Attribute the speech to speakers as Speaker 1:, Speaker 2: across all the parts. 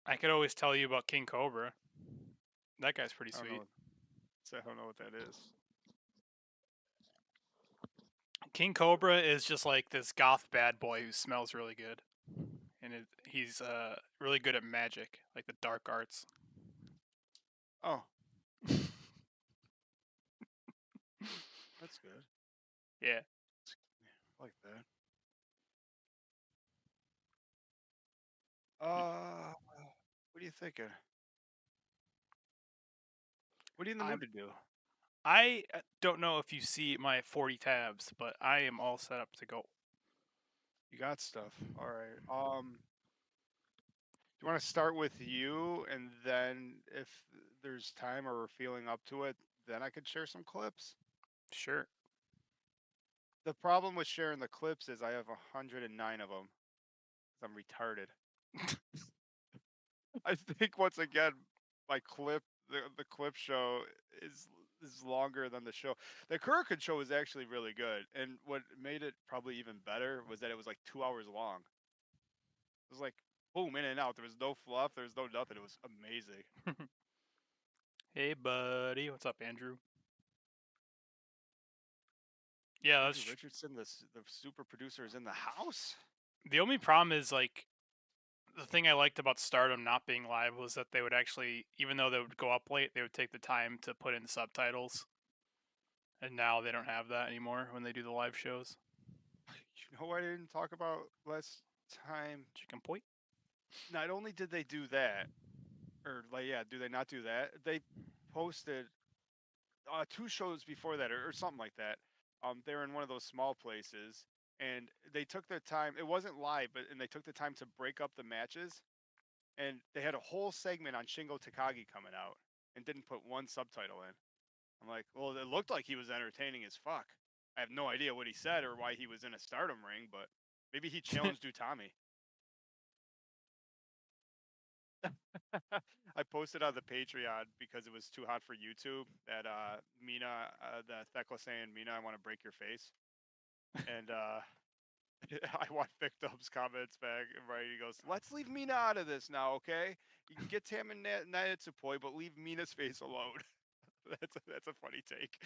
Speaker 1: I could always tell you about King Cobra. That guy's pretty
Speaker 2: I don't
Speaker 1: sweet.
Speaker 2: know. I don't know what that is.
Speaker 1: King Cobra is just like this goth bad boy who smells really good, and he's really good at magic, like the dark arts.
Speaker 2: Oh, that's good.
Speaker 1: Yeah.
Speaker 2: I like that. What are you thinking? What are you in the mood to do?
Speaker 1: I don't know if you see my 40 tabs, but I am all set up to go.
Speaker 2: You got stuff. All right. Do you want to start with you, and then if there's time or we're feeling up to it, then I could share some clips?
Speaker 1: Sure.
Speaker 2: The problem with sharing the clips is I have 109 of them. I'm retarded. I think once again, my the clip show is longer than the show. The Kurikan show was actually really good, and what made it probably even better was that it was like 2 hours long. It was like boom, in and out. There was no fluff. There was no nothing. It was amazing.
Speaker 1: Hey, buddy. What's up, Andrew? Yeah,
Speaker 2: Andrew Richardson, the super producer, is in the house.
Speaker 1: the only problem is like the thing I liked about Stardom not being live was that they would actually, even though they would go up late, they would take the time to put in subtitles. And now they don't have that anymore when they do the live shows.
Speaker 2: You know what I didn't talk about last time?
Speaker 1: Chicken point.
Speaker 2: Not only did they do that, or like yeah, do they not do that? They posted 2 shows before that, or something like that. They were in one of those small places, and they took their time. It wasn't live, but and they took the time to break up the matches, and they had a whole segment on Shingo Takagi coming out, and didn't put one subtitle in. I'm like, well, it looked like he was entertaining as fuck. I have no idea what he said or why he was in a Stardom ring, but maybe he challenged Utami. I posted on the Patreon because it was too hot for YouTube that Mina, the Thekla saying, Mina, I want to break your face. And I want Victim's comments back. Right, he goes, let's leave Mina out of this now, okay? You can get Tam and Natsupoi, but leave Mina's face alone. That's a funny take.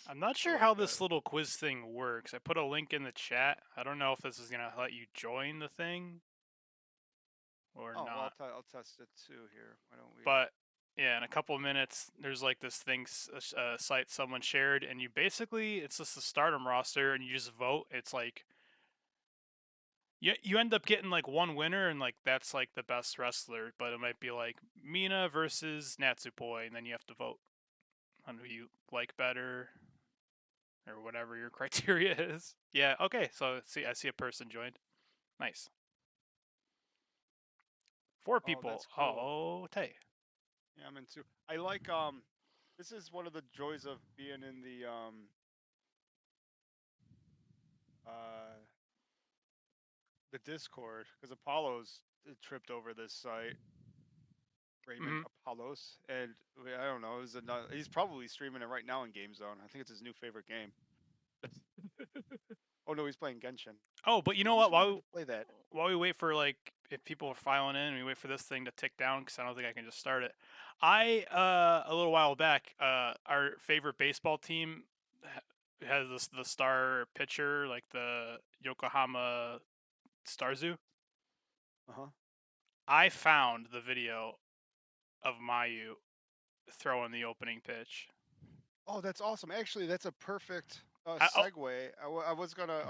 Speaker 1: I'm not
Speaker 2: I
Speaker 1: sure
Speaker 2: like
Speaker 1: how
Speaker 2: that.
Speaker 1: this little quiz thing works. I put a link in the chat. I don't know if this is going to let you join the thing or
Speaker 2: Oh, well,
Speaker 1: not.
Speaker 2: I'll test it too here. Why don't we?
Speaker 1: But yeah, in a couple of minutes, there's like this thing, site someone shared, and you basically, it's just the Stardom roster, and you just vote. It's like, you end up getting like one winner, and like that's like the best wrestler, but it might be like Mina versus Natsupoi, and then you have to vote on who you like better or whatever your criteria is. Yeah, okay, so I see a person joined. Nice. 4
Speaker 2: Oh,
Speaker 1: people.
Speaker 2: that's cool.
Speaker 1: Oh, Tay.
Speaker 2: Yeah, I'm into. I like This is one of the joys of being in uh the Discord because Apollo's tripped over this site. Raymond
Speaker 1: Mm-hmm.
Speaker 2: Apollos, and I don't know. He's probably streaming it right now in Game Zone. I think it's his new favorite game. Oh no, he's playing Genshin.
Speaker 1: Oh, but you
Speaker 2: I
Speaker 1: know
Speaker 2: always
Speaker 1: what?
Speaker 2: wanted to play that.
Speaker 1: While we wait for like if people are filing in, we wait for this thing to tick down because I don't think I can just start it. I a little while back, our favorite baseball team has the star pitcher, like the Yokohama Star Zoo.
Speaker 2: Uh huh.
Speaker 1: I found the video of Mayu throwing the opening pitch.
Speaker 2: Oh, that's awesome. Actually, that's a perfect
Speaker 1: Oh,
Speaker 2: segue. I was gonna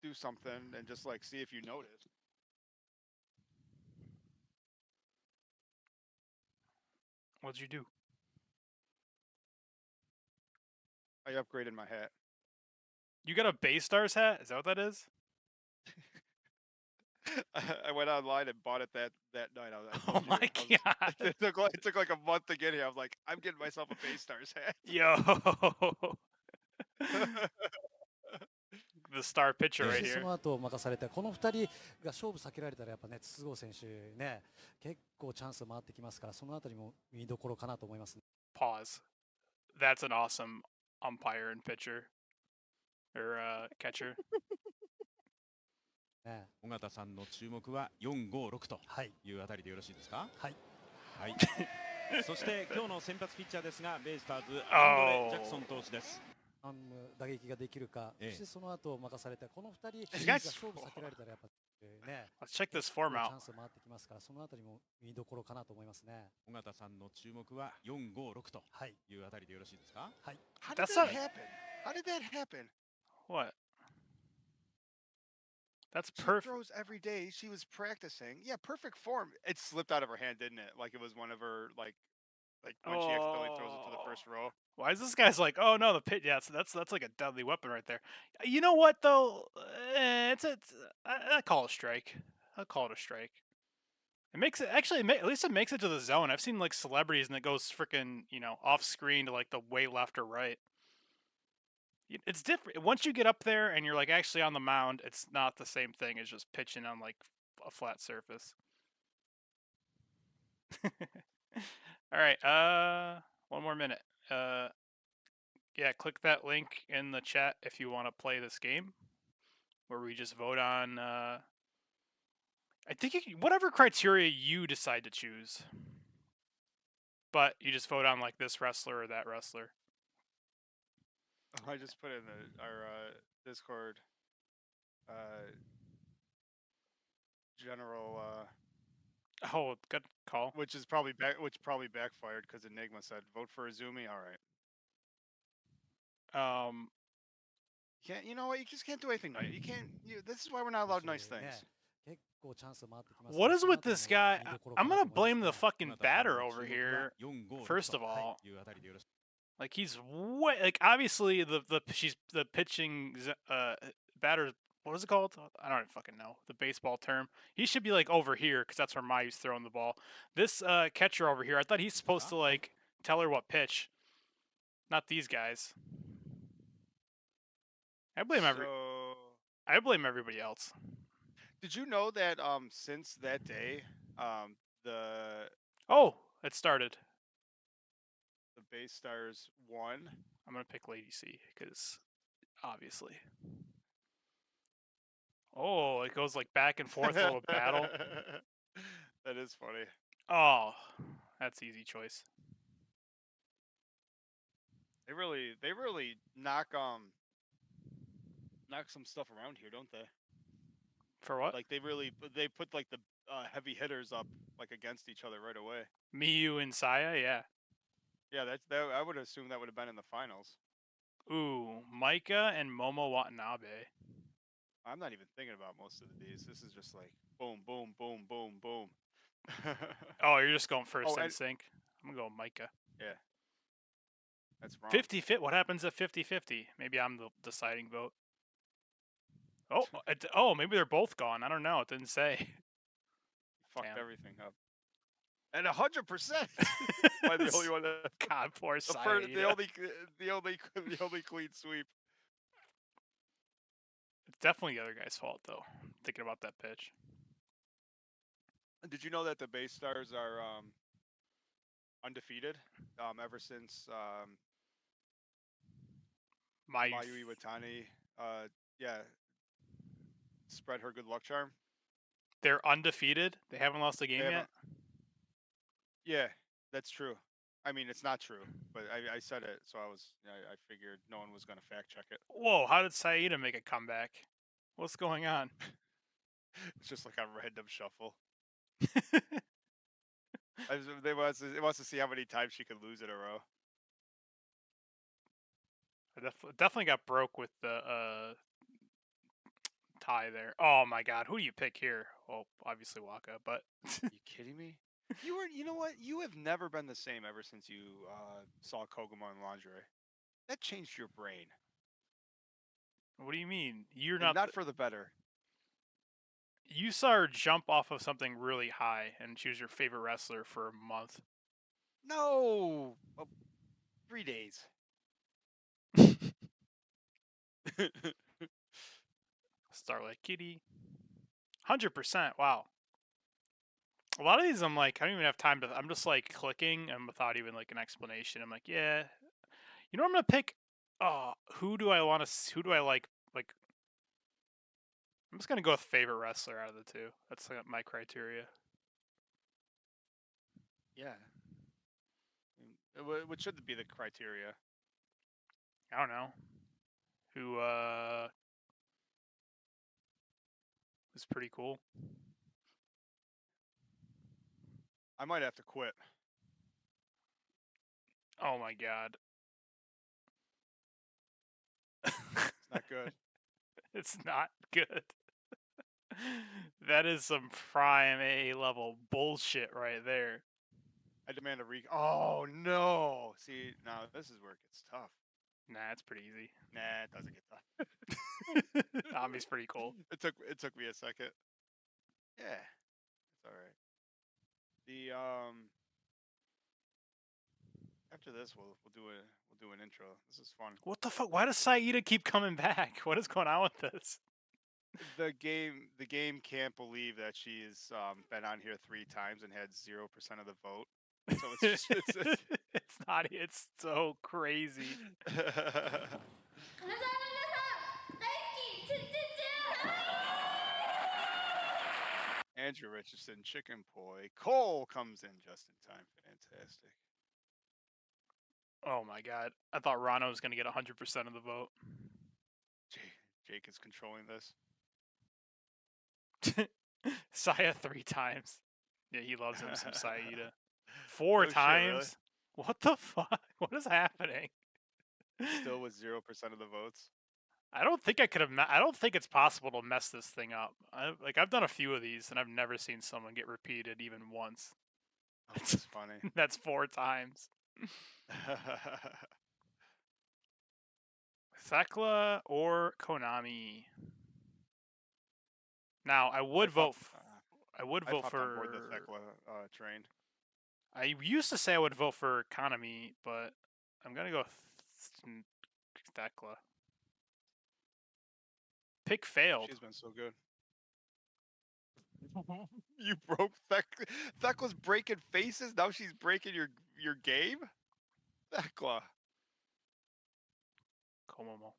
Speaker 2: do something and just like see if you noticed.
Speaker 1: what'd you do?
Speaker 2: I upgraded my hat.
Speaker 1: You got a Bay Stars hat? Is that what that is?
Speaker 2: I went online and bought it that night. I
Speaker 1: Oh
Speaker 2: told you.
Speaker 1: my god.
Speaker 2: It took like a month to get here. I was like, I'm getting myself a Bay Stars hat.
Speaker 1: Yo. The star pitcher
Speaker 3: そ
Speaker 1: right
Speaker 3: してそ
Speaker 1: here.
Speaker 3: の後任されたこの2人が勝負避けられたらやっぱね筒香選手ね結構チャンス回ってきますからそのあたりも見どころかなと思いますね。
Speaker 1: Pause. That's an awesome umpire and pitcher or catcher.
Speaker 3: ね。
Speaker 4: 尾形さんの注目は456と
Speaker 3: はい。
Speaker 4: いうあたりでよろしいですか。
Speaker 3: はい。
Speaker 4: はい。そして今日の先発ピッチャーですが、ベイスターズアンドレ・ジャクソン投手です。
Speaker 3: 打撃ができるか、そしてその後任されたこの2人が勝負避けられたらやっぱね。
Speaker 1: Let's check this form
Speaker 3: チ
Speaker 1: out.
Speaker 3: ャンス回ってきますから、そのあたりも見どころかなと思いますね。
Speaker 4: 尾形さんの注目は456というあたりでよろしいですか。
Speaker 3: はい。
Speaker 2: How did that happen? How did that happen?
Speaker 1: What? That's
Speaker 2: She
Speaker 1: perfect.
Speaker 2: throws every day. She was practicing. Yeah, perfect form. It slipped out of her hand, didn't it? Like it was one of her like when she accidentally throws it to the first row.
Speaker 1: Why is this guy's like, oh no, the pit? Yeah, so that's like a deadly weapon right there. You know what though? I call it a strike. I'll call it a strike. It makes it actually. At least it makes it to the zone. I've seen like celebrities and it goes freaking off screen to like the way left or right. It's different once you get up there and you're like actually on the mound. It's not the same thing as just pitching on like a flat surface. All right. One more minute. Yeah, click that link in the chat if you want to play this game, where we just vote on. I think whatever criteria you decide to choose, but you just vote on like this wrestler or that wrestler.
Speaker 2: I just put in our Discord general.
Speaker 1: Oh, good call.
Speaker 2: Which probably backfired because Enigma said vote for Izumi. All right. Can't you know what? You just can't do anything right. You can't. This is why we're not allowed nice things.
Speaker 1: What is with this guy? I'm gonna blame the fucking batter over here. First of all, like he's way like obviously the pitching batter. What is it called? I don't even fucking know the baseball term. He should be like over here because that's where Mayu's throwing the ball. This catcher over here, I thought he's supposed to like tell her what pitch, not these guys. I blame everybody else.
Speaker 2: Did you know that since that day,
Speaker 1: it started.
Speaker 2: The Bay Stars won.
Speaker 1: I'm gonna pick Lady C because obviously. Oh, it goes like back and forth, a little battle.
Speaker 2: That is funny.
Speaker 1: Oh, that's easy choice.
Speaker 2: They really knock some stuff around here, don't they?
Speaker 1: For what?
Speaker 2: Like they put like the heavy hitters up like against each other right away.
Speaker 1: Miyu and Saya, yeah.
Speaker 2: Yeah, I would assume that would have been in the finals.
Speaker 1: Ooh, Micah and Momo Watanabe.
Speaker 2: I'm not even thinking about most of these. This is just like boom, boom, boom, boom, boom.
Speaker 1: Oh, you're just going first in sync. I'm gonna go Micah.
Speaker 2: Yeah. That's wrong.
Speaker 1: 50-50. What happens at 50-50? Maybe I'm the deciding vote. Oh, maybe they're both gone. I don't know. It didn't say.
Speaker 2: Fucked everything up. And 100%. By the only one that
Speaker 1: God, poor
Speaker 2: the only clean sweep.
Speaker 1: It's definitely the other guy's fault, though. Thinking about that pitch.
Speaker 2: Did you know that the Bay Stars are undefeated ever since Mayu Iwatani spread her good luck charm?
Speaker 1: They're undefeated? They haven't lost a game yet?
Speaker 2: Yeah, that's true. I mean, it's not true, but I said it, so I figured no one was going to fact check it.
Speaker 1: Whoa, how did Saida make a comeback? What's going on?
Speaker 2: It's just like a random shuffle. It wants to see how many times she could lose in a row.
Speaker 1: I definitely got broke with the tie there. Oh my god, who do you pick here? Well, obviously Waka, but
Speaker 2: Are you kidding me? You know what? You have never been the same ever since you saw Koguma in lingerie. That changed your brain.
Speaker 1: What do you mean? You're
Speaker 2: not for the better.
Speaker 1: You saw her jump off of something really high, and she was your favorite wrestler for a month.
Speaker 2: No, 3 days.
Speaker 1: Starlight Kitty. 100%. Wow. A lot of these I'm like, I don't even have time to, I'm just like clicking and without even like an explanation. I'm like, yeah. You know what I'm going to pick? Who do I like? I'm I'm just gonna go with favorite wrestler out of the two. That's my criteria.
Speaker 2: Yeah. What should be the criteria?
Speaker 1: I don't know. Who is pretty cool.
Speaker 2: I might have to quit.
Speaker 1: Oh my god.
Speaker 2: It's not good.
Speaker 1: It's not good. That is some prime A level bullshit right there.
Speaker 2: I demand a Oh no! See, now this is where it gets tough.
Speaker 1: Nah, it's pretty easy.
Speaker 2: Nah, it doesn't get tough.
Speaker 1: Ami's pretty cool.
Speaker 2: It took me a second. Yeah, it's all right. The after this we'll do an intro. This is fun.
Speaker 1: What the fuck? Why does Saida keep coming back? What is going on with this?
Speaker 2: The game can't believe that she's been on here 3 times and had 0% of the vote. So it's just
Speaker 1: it's not. It's so crazy.
Speaker 2: Andrew Richardson, Chicken Poi. Cole comes in just in time. Fantastic.
Speaker 1: Oh my god! I thought Rano was gonna get 100% of the vote.
Speaker 2: Jake is controlling this.
Speaker 1: Saya 3 times. Yeah, he loves him some Saida. 4
Speaker 2: Oh, shit,
Speaker 1: times. Really? What the fuck? What is happening?
Speaker 2: Still with 0% of the votes.
Speaker 1: I don't think I could have. I don't think it's possible to mess this thing up. I've done a few of these, and I've never seen someone get repeated even once.
Speaker 2: Oh, that's funny.
Speaker 1: That's 4 times. Thekla or Konami? Now, I would vote. I would vote for
Speaker 2: on board the Thekla train.
Speaker 1: I used to say I would vote for Konami, but I'm gonna go Thekla. Pick failed.
Speaker 2: She's been so good. You broke Thekla. Thekla's breaking faces. Now she's breaking your game. Thekla.
Speaker 1: Komomo.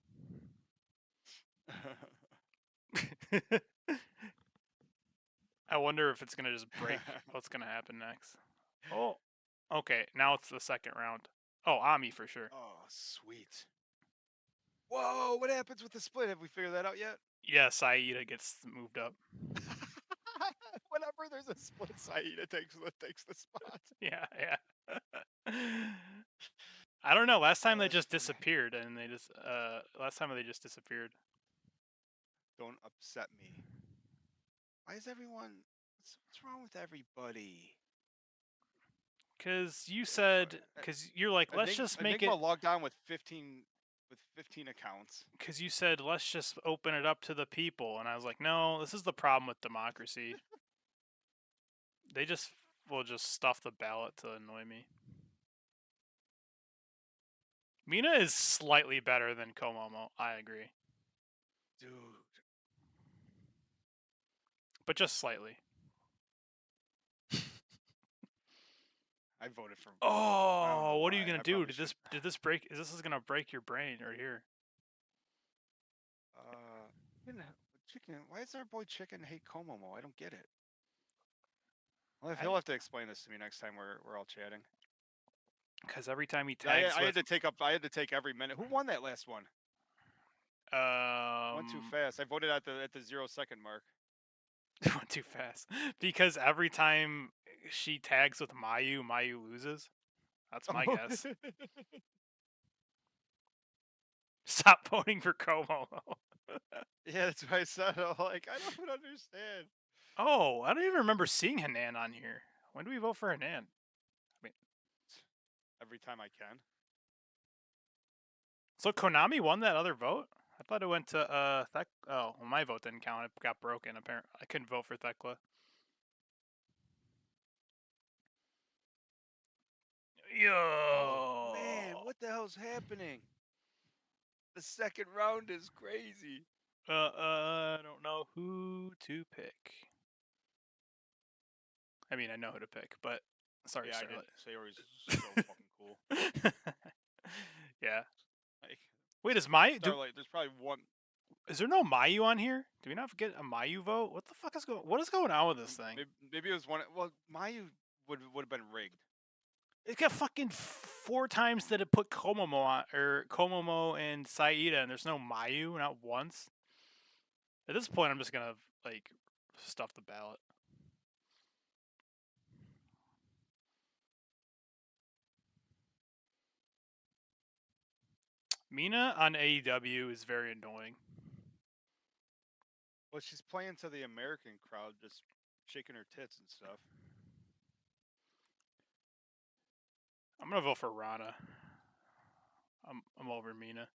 Speaker 1: I wonder if it's gonna just break. What's gonna happen next? Oh, okay. Now it's the second round. Oh, Ami for sure.
Speaker 2: Oh, sweet. Whoa! What happens with the split? Have we figured that out yet?
Speaker 1: Yeah, Saida gets moved up.
Speaker 2: Whenever there's a split, Saida takes the spot.
Speaker 1: Yeah. I don't know. Last time
Speaker 2: Oh,
Speaker 1: they
Speaker 2: that's
Speaker 1: just
Speaker 2: funny.
Speaker 1: disappeared, and they just last time they just disappeared.
Speaker 2: Don't upset me. Why is everyone? What's wrong with everybody?
Speaker 1: Because you said, because you're like, let's just make it.
Speaker 2: Logged on with 15 accounts.
Speaker 1: Because you said, let's just open it up to the people, and I was like, no, this is the problem with democracy. They just will just stuff the ballot to annoy me. Mina is slightly better than Komomo. I agree,
Speaker 2: Dude.
Speaker 1: but just slightly.
Speaker 2: I voted for.
Speaker 1: Oh, what are you gonna do? Did this break? Is this gonna break your brain right here?
Speaker 2: Chicken. Why does our boy Chicken hate Komomo? I don't get it. Well, he'll have to explain this to me next time we're all chatting.
Speaker 1: Because every time he tags,
Speaker 2: I had to take every minute. Who won that last one? Went too fast. I voted at the 0 second mark.
Speaker 1: Went too fast. Because every time she tags with Mayu loses. That's my guess. Stop voting for Komomo.
Speaker 2: Yeah, that's what I said. I'm like, I don't understand.
Speaker 1: Oh, I don't even remember seeing Hanan on here. When do we vote for Hanan?
Speaker 2: Every time I can.
Speaker 1: So Konami won that other vote? I thought it went to Oh, well, my vote didn't count. It got broken. Apparently, I couldn't vote for Thekla. Yo,
Speaker 2: oh, man, what the hell's happening? The second round is crazy.
Speaker 1: I don't know who to pick. I mean, I know who to pick, but sorry,
Speaker 2: yeah,
Speaker 1: Charlotte.
Speaker 2: Sayori's so fucking cool.
Speaker 1: Yeah.
Speaker 2: Like,
Speaker 1: Wait, is my
Speaker 2: Starlight, there's probably one.
Speaker 1: Is there no Mayu on here? Do we not get a Mayu vote? What the fuck is going? What is going on with this thing?
Speaker 2: Maybe it was one. Well, Mayu would have been rigged.
Speaker 1: It got fucking 4 times that it put Komomo on, or Komomo and Saida, and there's no Mayu, not once. At this point, I'm just gonna like stuff the ballot. Mina on AEW is very annoying.
Speaker 2: Well, she's playing to the American crowd, just shaking her tits and stuff.
Speaker 1: I'm gonna vote for Rana. I'm over Mina.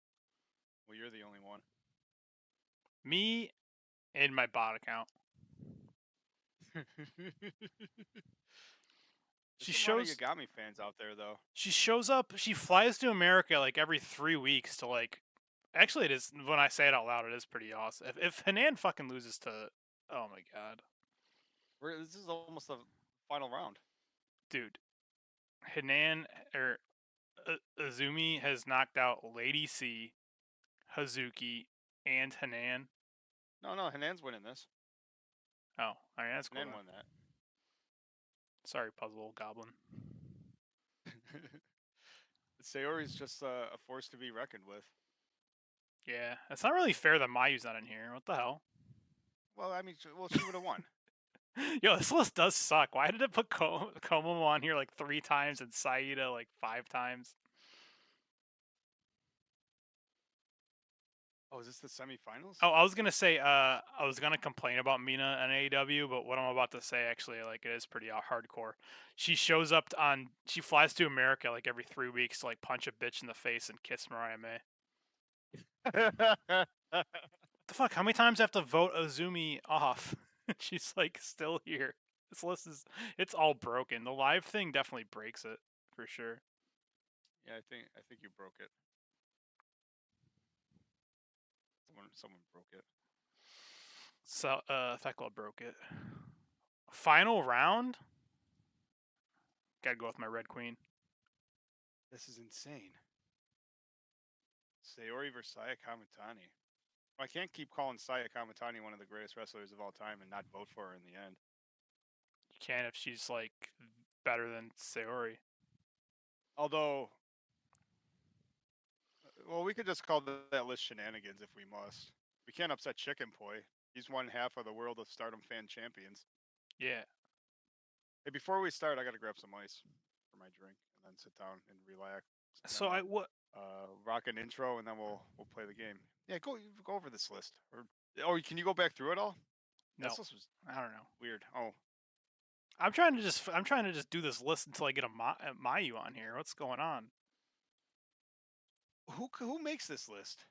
Speaker 2: Well, you're the only one.
Speaker 1: Me and my bot account.
Speaker 2: She shows Yagami fans out there though.
Speaker 1: She shows up. She flies to America like every 3 weeks to like. Actually, it is. When I say it out loud, it is pretty awesome. If Hanan fucking loses to, oh my god,
Speaker 2: this is almost the final round,
Speaker 1: dude. Hanan or Azumi has knocked out Lady C, Hazuki, and Hanan.
Speaker 2: No, Hanan's winning this.
Speaker 1: Oh, I mean, that's cool.
Speaker 2: Hanan won that.
Speaker 1: Sorry, Puzzle Goblin.
Speaker 2: Sayori's just a force to be reckoned with.
Speaker 1: Yeah, it's not really fair that Mayu's not in here. What the hell?
Speaker 2: Well, I mean, she would have won.
Speaker 1: Yo, this list does suck. Why did it put Komomo on here like 3 times and Saida like 5 times?
Speaker 2: Oh, is this the semifinals?
Speaker 1: Oh, I was gonna say, I was gonna complain about Mina and AEW, but what I'm about to say actually, like, it is pretty hardcore. She shows up she flies to America like every 3 weeks to like punch a bitch in the face and kiss Mariah May. The fuck? How many times do I have to vote Azumi off? She's like still here. This list it's all broken. The live thing definitely breaks it for sure.
Speaker 2: Yeah, I think you broke it. Someone broke it.
Speaker 1: So Thekla broke it. Final round? Gotta go with my Red Queen.
Speaker 2: This is insane. Sayori versus Saya Kamitani. I can't keep calling Saya Kamitani one of the greatest wrestlers of all time and not vote for her in the end.
Speaker 1: You can if she's like better than Sayori.
Speaker 2: Although, well, we could just call that list shenanigans if we must. We can't upset Chicken Poi. He's one half of the World of Stardom Fan Champions.
Speaker 1: Yeah.
Speaker 2: Hey, before we start, I gotta grab some ice for my drink and then sit down and relax.
Speaker 1: So
Speaker 2: rock an intro and then we'll play the game. Yeah, go over this list. Or can you go back through it all?
Speaker 1: No,
Speaker 2: this list was
Speaker 1: I don't know.
Speaker 2: Weird. Oh,
Speaker 1: I'm trying to just do this list until I get a Mayu on here. What's going on?
Speaker 2: Who makes this list?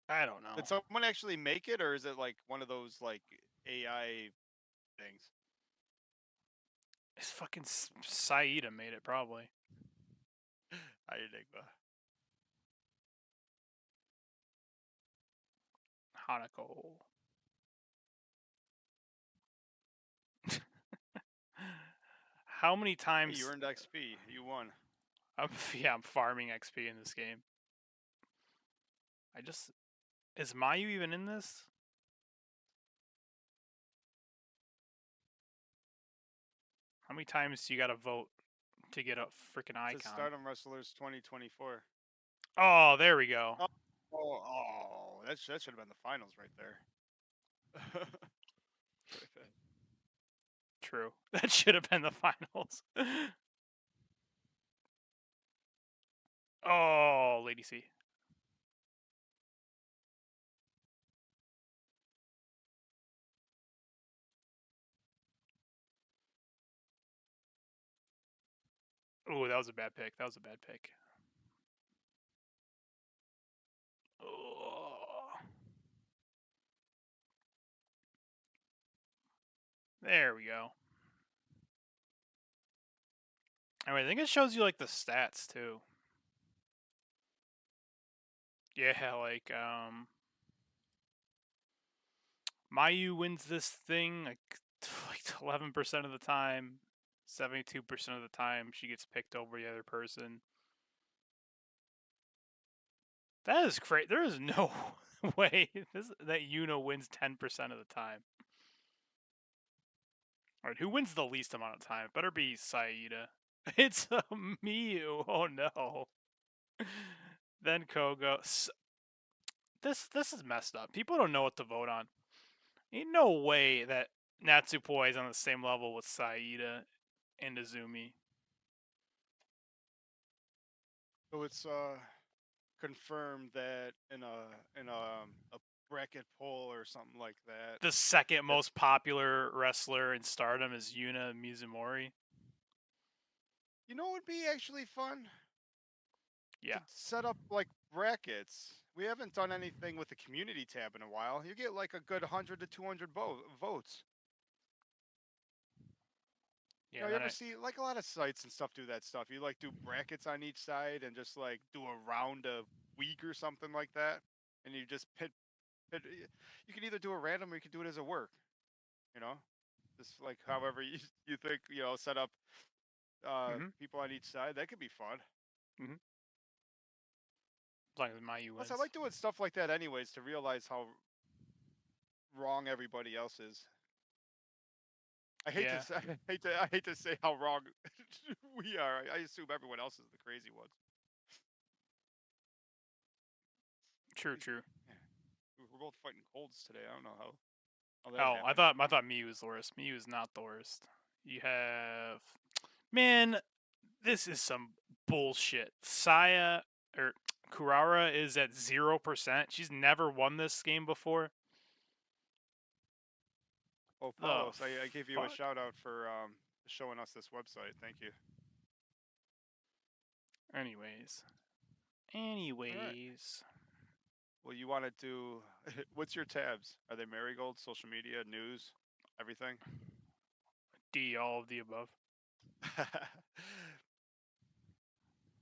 Speaker 1: I don't know.
Speaker 2: Did someone actually make it, or is it like one of those like AI things?
Speaker 1: It's fucking Saida made it probably.
Speaker 2: I enigma.
Speaker 1: Hanako. How many times?
Speaker 2: Hey, you earned XP. You won.
Speaker 1: I'm farming XP in this game. Is Mayu even in this? How many times do you gotta vote to get a freaking icon?
Speaker 2: It's Stardom Wrestlers 2024.
Speaker 1: Oh, there we go.
Speaker 2: That should have been the finals right there.
Speaker 1: True. That should have been the finals. Oh, Lady C. Oh, that was a bad pick. Oh. There we go. Anyway, I think it shows you like the stats too. Yeah, like Mayu wins this thing like 11% of the time. 72% of the time she gets picked over the other person. That is great. There is no Wait, that Yuna wins 10% of the time. All right, who wins the least amount of time? It better be Saida. It's a Miyu. Oh no. Then Kogo. This is messed up. People don't know what to vote on. Ain't no way that Natsupoi is on the same level with Saida and Izumi.
Speaker 2: So it's confirmed that in a bracket poll or something like that.
Speaker 1: The second most popular wrestler in Stardom is Yuna Mizumori.
Speaker 2: You know what would be actually fun?
Speaker 1: Yeah.
Speaker 2: To set up like brackets. We haven't done anything with the community tab in a while. You get like a good 100 to 200 votes.
Speaker 1: Yeah.
Speaker 2: You know, you ever see like a lot of sites and stuff do that stuff? You like do brackets on each side and just like do a round a week or something like that, and you just pit. You can either do a random or you can do it as a work. You know, just like however you think. You know, set up people on each side. That could be fun.
Speaker 1: As long as Mayu wins.
Speaker 2: Plus, I like doing stuff like that anyways to realize how wrong everybody else is. I hate to say, I hate to say how wrong we are. I assume everyone else is the crazy ones.
Speaker 1: True.
Speaker 2: Yeah. We're both fighting colds today. I don't know how.
Speaker 1: I thought Miyu was the worst. Miyu is not the worst. You have, man, this is some bullshit. Saya or Kurara is at 0%. She's never won this game before.
Speaker 2: Oh, Paulos, I gave you a shout out for showing us this website. Thank you.
Speaker 1: Anyways.
Speaker 2: Right. Well, you want to do. What's your tabs? Are they Marigold, social media, news, everything?
Speaker 1: D, all of the above.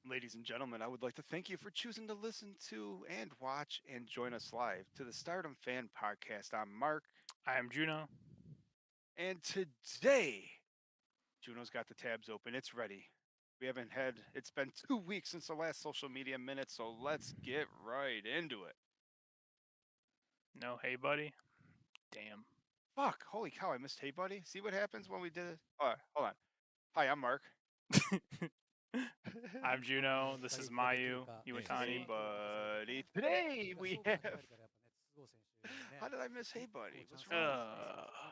Speaker 2: Ladies and gentlemen, I would like to thank you for choosing to listen to and watch and join us live to the Stardom Fan Podcast. I'm Mark.
Speaker 1: I am Juno.
Speaker 2: And today, Juno's got the tabs open. It's ready. It's been 2 weeks since the last social media minute, so let's get right into it.
Speaker 1: No, hey, buddy. Damn.
Speaker 2: Fuck, holy cow, I missed Hey Buddy. See what happens when we did it? All right, hold on. Hi, I'm Mark.
Speaker 1: I'm Juno. This is Mayu Iwatani.
Speaker 2: Hey Buddy. Today we have... How did I miss Hey Buddy? What's wrong?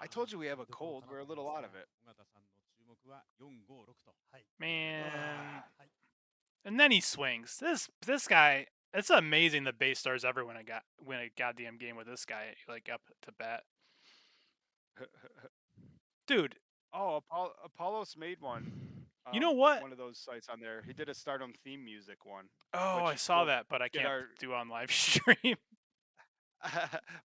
Speaker 2: I told you we have a cold. We're a little out of it.
Speaker 1: Man. And then he swings. This guy, it's amazing the base stars ever win a goddamn game with this guy like up to bat. Dude.
Speaker 2: Oh, Apollos made one.
Speaker 1: You know what?
Speaker 2: One of those sites on there. He did a Stardom theme music one.
Speaker 1: Oh, I saw that, but I can't do on live stream.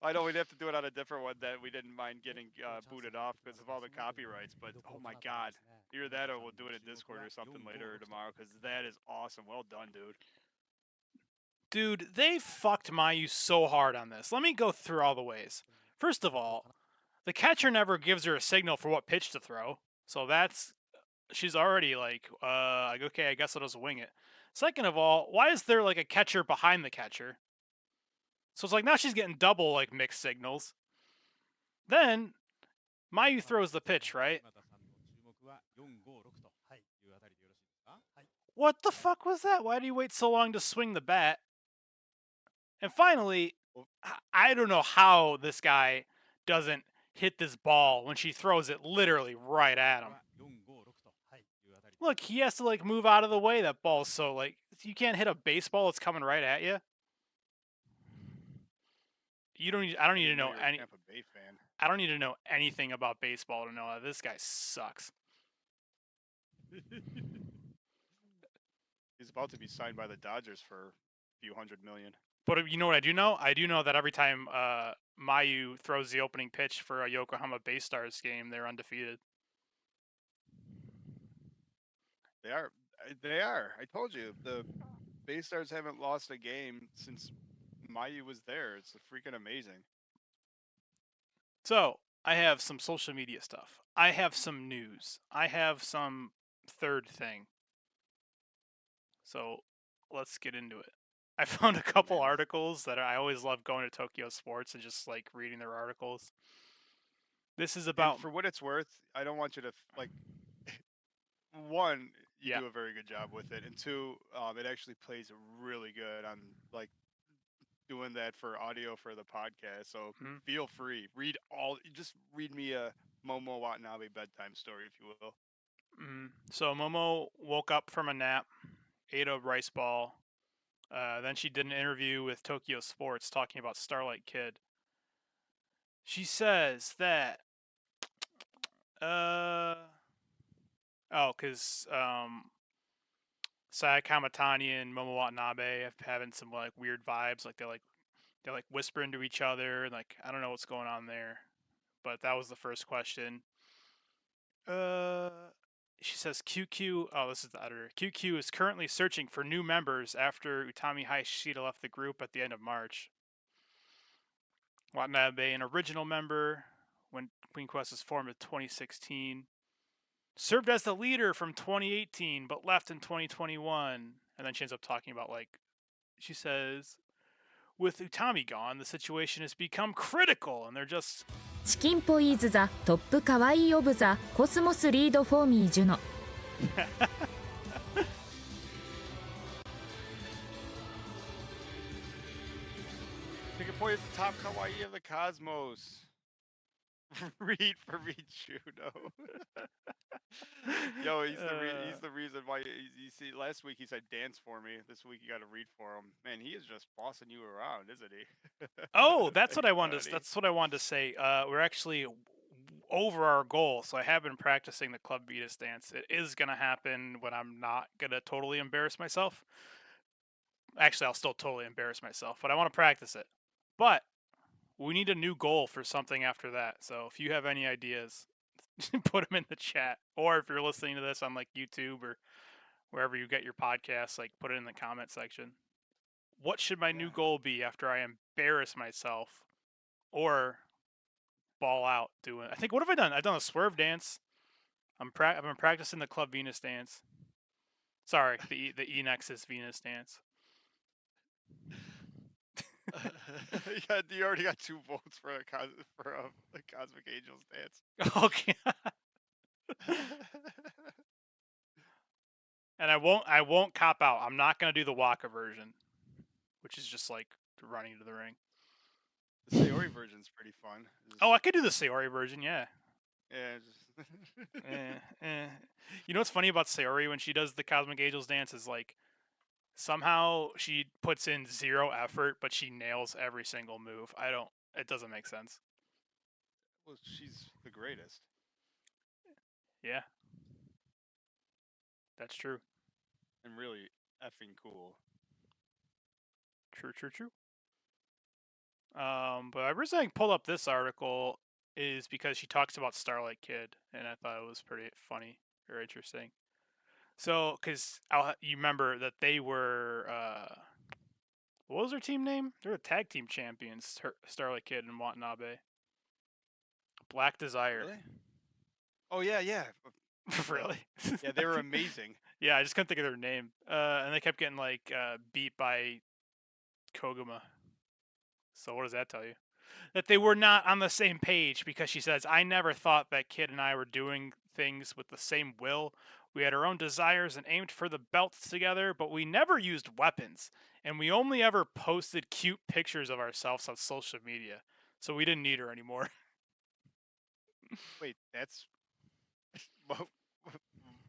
Speaker 2: I know we'd have to do it on a different one that we didn't mind getting booted off because of all the copyrights. But oh my god, either that or we'll do it in Discord or something later or tomorrow because that is awesome. Well done, dude.
Speaker 1: Dude, they fucked Mayu so hard on this. Let me go through all the ways. First of all, the catcher never gives her a signal for what pitch to throw, so she's already like okay, I guess I'll just wing it. Second of all, why is there like a catcher behind the catcher? So it's like now she's getting double like mixed signals. Then Mayu throws the pitch, right? What the fuck was that? Why do you wait so long to swing the bat? And finally, I don't know how this guy doesn't hit this ball when she throws it literally right at him. Look, he has to like move out of the way. That ball's so like you can't hit a baseball that's coming right at you. I don't need to know any. I don't need to know anything about baseball to know that this guy sucks.
Speaker 2: He's about to be signed by the Dodgers for a few $100 million.
Speaker 1: But you know what I do know? I do know that every time Mayu throws the opening pitch for a Yokohama Bay Stars game, they're undefeated.
Speaker 2: They are. They are. I told you the Bay Stars haven't lost a game since Mayu was there. It's freaking amazing.
Speaker 1: So I have some social media stuff. I have some news. I have some third thing. So let's get into it. I found a couple articles that I always love going to Tokyo Sports and just like reading their articles. This is about
Speaker 2: And for what it's worth, I don't want you to like. One, you
Speaker 1: Yeah.
Speaker 2: do a very good job with it, and two, it actually plays really good on like doing that for audio for the podcast. So
Speaker 1: Mhm.
Speaker 2: feel free, just read me a Momo Watanabe bedtime story, if you will.
Speaker 1: So Momo woke up from a nap, ate a rice ball. Then she did an interview with Tokyo Sports talking about Starlight Kid. She says that, because Saya Kamatani and Momo Watanabe have having some like weird vibes, like they're like whispering to each other, and like I don't know what's going on there. But that was the first question. She says QQ. Oh, this is the editor. QQ is currently searching for new members after Utami Hayashida left the group at the end of March. Watanabe, an original member when Queen Quest was formed in 2016, served as the leader from 2018 but left in 2021. And then she ends up talking about, like, she says, with Utami gone, the situation has become critical, and they're just
Speaker 5: チキンポイーズザトップカワイイオブザコスモスリードフォーミージュノ
Speaker 2: Pikapoy is the top kawaii of the cosmos. Read for me, Juno. Yo, he's the reason why. You see, last week he said dance for me. This week you got to read for him. Man, he is just bossing you around, isn't he?
Speaker 1: Oh, that's what I wanted to. That's what I wanted to say. We're actually over our goal, so I have been practicing the Club Venus dance. It is gonna happen when I'm not gonna totally embarrass myself. Actually, I'll still totally embarrass myself, but I want to practice it. But we need a new goal for something after that. So if you have any ideas, put them in the chat. Or if you're listening to this on like YouTube or wherever you get your podcasts, like put it in the comment section. What should my new goal be after I embarrass myself or ball out doing? I think, what have I done? I've done a swerve dance. I've been practicing the Club Venus dance. Sorry, the E-Nexus Venus dance.
Speaker 2: Yeah, you already got 2 votes for the Cosmic Angels dance.
Speaker 1: Okay. And I won't cop out. I'm not gonna do the Waka version, which is just like running to the ring.
Speaker 2: The Sayori version's pretty fun.
Speaker 1: Oh, I could do the Sayori version, yeah.
Speaker 2: Yeah.
Speaker 1: You know what's funny about Sayori when she does the Cosmic Angels dance is like somehow she puts in 0 effort, but she nails every single move. It doesn't make sense.
Speaker 2: Well, she's the greatest.
Speaker 1: Yeah. That's true.
Speaker 2: And really effing cool.
Speaker 1: True. But the reason I pulled up this article is because she talks about Starlight Kid, and I thought it was pretty funny or interesting. So, because you remember that they were, what was their team name? They're the tag team champions, Starlight Kid and Watanabe. Black Desire.
Speaker 2: Really? Oh, yeah.
Speaker 1: Really?
Speaker 2: Yeah, they were amazing.
Speaker 1: Yeah, I just couldn't think of their name. And they kept getting, like, beat by Koguma. So what does that tell you? That they were not on the same page, because she says, I never thought that Kid and I were doing things with the same will. We had our own desires and aimed for the belts together, but we never used weapons. And we only ever posted cute pictures of ourselves on social media. So we didn't need her anymore.
Speaker 2: Wait, that's...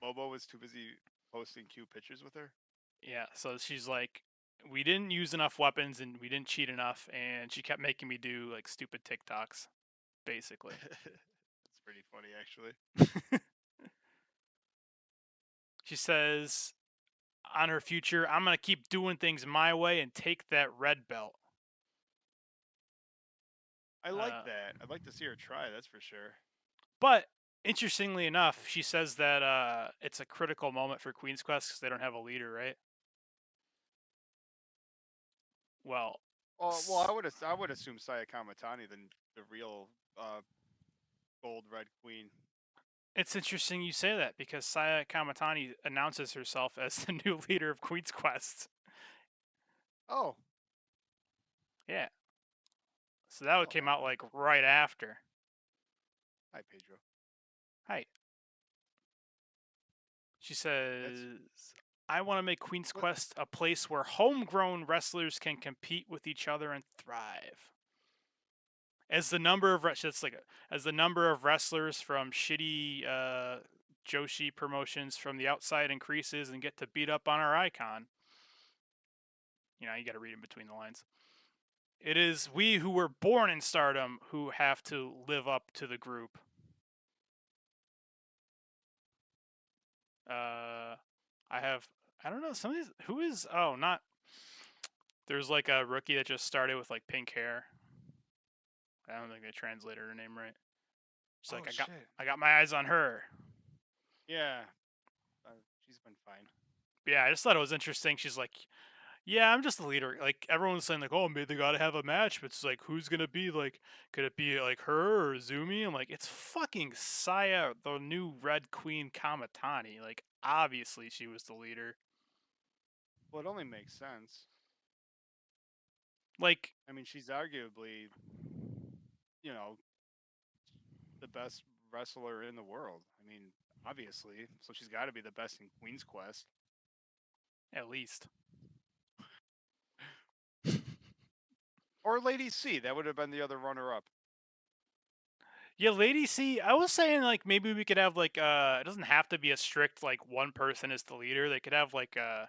Speaker 2: Momo was too busy posting cute pictures with her?
Speaker 1: Yeah, so she's like, we didn't use enough weapons and we didn't cheat enough, and she kept making me do like stupid TikToks, basically.
Speaker 2: It's pretty funny, actually.
Speaker 1: She says on her future, I'm going to keep doing things my way and take that red belt.
Speaker 2: I like that. I'd like to see her try, that's for sure.
Speaker 1: But interestingly enough, she says that it's a critical moment for Queen's Quest because they don't have a leader, right? Well,
Speaker 2: I would assume Saya Kamatani, the real gold red queen.
Speaker 1: It's interesting you say that because Saya Kamatani announces herself as the new leader of Queen's Quest.
Speaker 2: Oh,
Speaker 1: Yeah. So that came out like right after.
Speaker 2: hi Pedro.
Speaker 1: Hi. She says, I want to make Queen's Quest a place where homegrown wrestlers can compete with each other and thrive. As the number of as the number of wrestlers from shitty Joshi promotions from the outside increases and get to beat up on our icon. You know, you got to read in between the lines. It is we who were born in Stardom who have to live up to the group. I don't know, some of these, who is, not, there's like a rookie that just started with like pink hair. I don't think they translated her name right. She's like, I got my eyes on her.
Speaker 2: Yeah, she's been fine.
Speaker 1: But yeah, I just thought it was interesting. She's like, yeah, I'm just the leader. Like, everyone's saying, like, oh, maybe they got to have a match. But it's like, who's going to be, like, could it be, like, her or Zumi? I'm like, it's fucking Saya, the new Red Queen Kamatani. Like, obviously she was the leader.
Speaker 2: Well, it only makes sense.
Speaker 1: Like,
Speaker 2: I mean, she's arguably, the best wrestler in the world. I mean, obviously. So she's got to be the best in Queen's Quest.
Speaker 1: at least.
Speaker 2: Or Lady C. That would have been the other runner-up.
Speaker 1: Yeah, Lady C, I was saying, like, maybe we could have, like, it doesn't have to be a strict, like, one person is the leader. They could have, like, a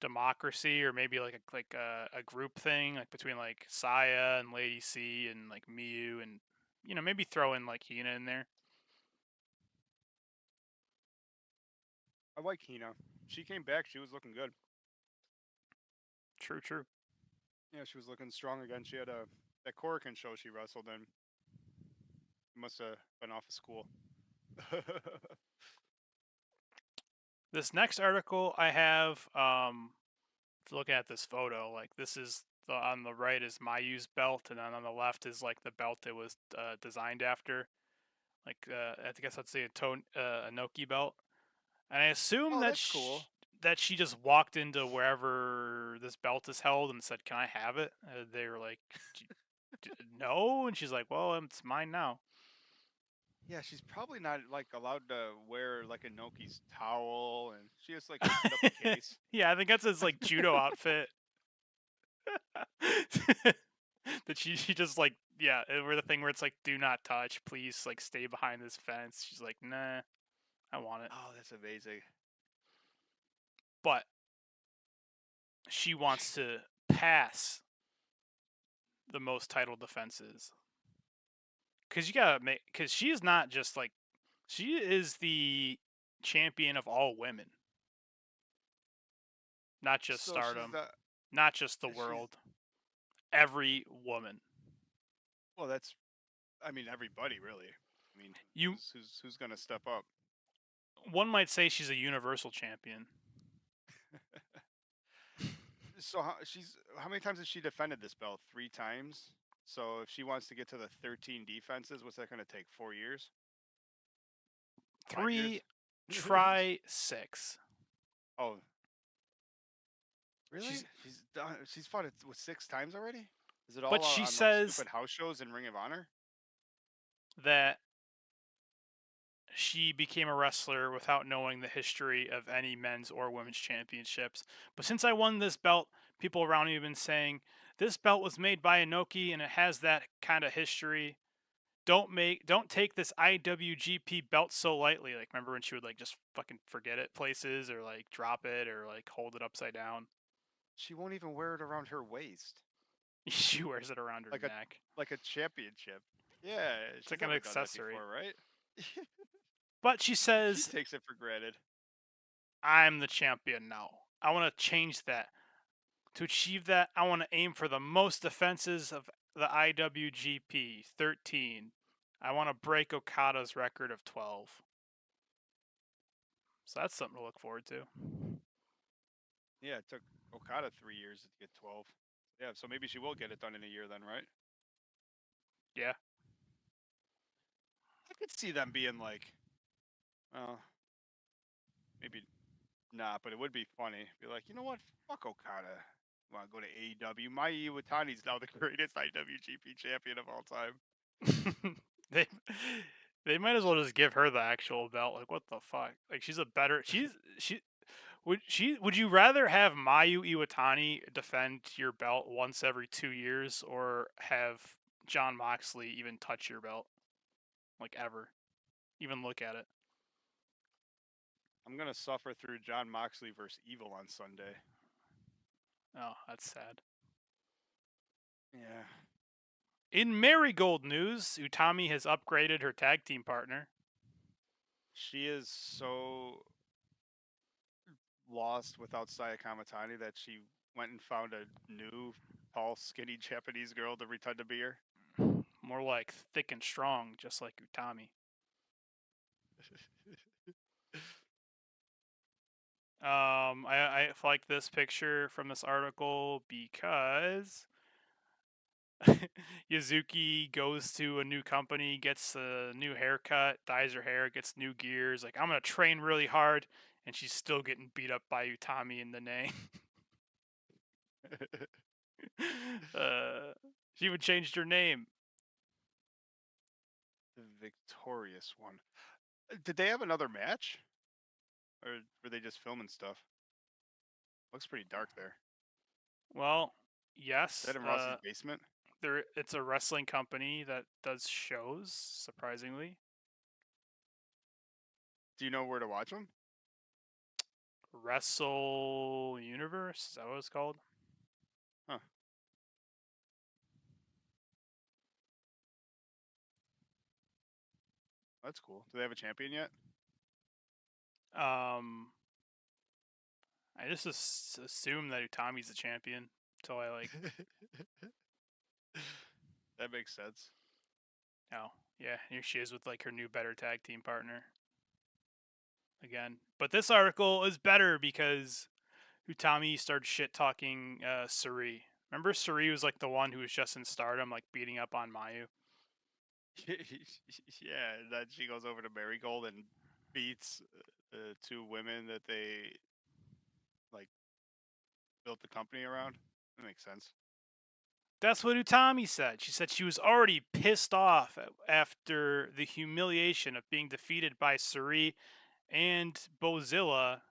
Speaker 1: democracy, or maybe, like, a group thing, like, between, like, Saya and Lady C and, like, Miyu, and, you know, maybe throw in, like, Hina in there.
Speaker 2: I like Hina. She came back. She was looking good.
Speaker 1: True, true.
Speaker 2: Yeah, she was looking strong again. She had that Korakuen show she wrestled in. Must have been off of school.
Speaker 1: This next article I have, looking at this photo, like, this is, on the right is Mayu's belt, and then on the left is, like, the belt it was designed after. Like, I guess I'd say a Noki belt. And I assume
Speaker 2: that's cool.
Speaker 1: that she just walked into wherever this belt is held and said, "Can I have it?" They were like, "No," and she's like, "Well, it's mine now."
Speaker 2: Yeah, she's probably not like allowed to wear like a Noki's towel, and she just like opened up a case.
Speaker 1: Yeah, I think that's his like judo outfit. That she just like, yeah, where the thing where it's like, "Do not touch, please, like stay behind this fence." She's like, "Nah, I want it."
Speaker 2: Oh, that's amazing.
Speaker 1: But she wants to pass the most title defenses. Because you gotta make, because she is not just like, she is the champion of all women, not just
Speaker 2: So
Speaker 1: Stardom, not just the world, every woman.
Speaker 2: Well, that's, I mean, everybody really. I mean, who's gonna step up?
Speaker 1: One might say she's a universal champion.
Speaker 2: So how many times has she defended this belt? 3 times. So if she wants to get to the 13 defenses, what's that going to take? 4 years?
Speaker 1: 3,
Speaker 2: years?
Speaker 1: try 6.
Speaker 2: Oh, really? She's fought it with 6 times already. Is it all?
Speaker 1: But she
Speaker 2: on
Speaker 1: says
Speaker 2: like stupid house shows and Ring of Honor.
Speaker 1: That she became a wrestler without knowing the history of any men's or women's championships. But since I won this belt, people around me have been saying, this belt was made by Inoki and it has that kind of history. Don't take this IWGP belt so lightly. Like, remember when she would like just fucking forget it places, or like drop it, or like hold it upside down?
Speaker 2: She won't even wear it around her waist.
Speaker 1: She wears it around her neck.
Speaker 2: Like a championship. Yeah,
Speaker 1: it's like an accessory,
Speaker 2: before, right?
Speaker 1: But she says,
Speaker 2: she takes it for granted.
Speaker 1: I'm the champion now. I want to change that. To achieve that, I want to aim for the most defenses of the IWGP, 13. I want to break Okada's record of 12. So that's something to look forward to.
Speaker 2: Yeah, it took Okada 3 years to get 12. Yeah, so maybe she will get it done in a year then, right?
Speaker 1: Yeah.
Speaker 2: I could see them being like, maybe not, but it would be funny. Be like, you know what? Fuck Okada. Want to go to AEW? Mayu Iwatani's now the greatest IWGP champion of all time.
Speaker 1: they they might as well just give her the actual belt. Like, what the fuck? Like, she's a better. Would you rather have Mayu Iwatani defend your belt once every 2 years, or have John Moxley even touch your belt, like, ever, even look at it?
Speaker 2: I'm gonna suffer through John Moxley versus Evil on Sunday.
Speaker 1: Oh, that's sad.
Speaker 2: Yeah.
Speaker 1: In Marigold news, Utami has upgraded her tag team partner.
Speaker 2: She is so lost without Saya Kamatani that she went and found a new, tall, skinny Japanese girl to pretend to be her.
Speaker 1: More like thick and strong, just like Utami. I like this picture from this article because Yuzuki goes to a new company, gets a new haircut, dyes her hair, gets new gears. Like, I'm gonna train really hard, and she's still getting beat up by Utami in the name. She even changed her name.
Speaker 2: The victorious one. Did they have another match? Or were they just filming stuff? Looks pretty dark there.
Speaker 1: Well, yes.
Speaker 2: Is that in Ross's basement?
Speaker 1: It's a wrestling company that does shows, surprisingly.
Speaker 2: Do you know where to watch them?
Speaker 1: Wrestle Universe? Is that what it's called?
Speaker 2: Huh. That's cool. Do they have a champion yet?
Speaker 1: I just assume that Utami's the champion until I like.
Speaker 2: That makes sense.
Speaker 1: Oh, yeah, here she is with like her new better tag team partner. Again, but this article is better because Utami started shit talking Suri. Remember, Suri was like the one who was just in Stardom, like beating up on Mayu.
Speaker 2: Yeah, and then she goes over to Marigold and beats the two women that they like built the company around. That makes sense.
Speaker 1: That's what Utami said. She said she was already pissed off after the humiliation of being defeated by Suri and Bozilla.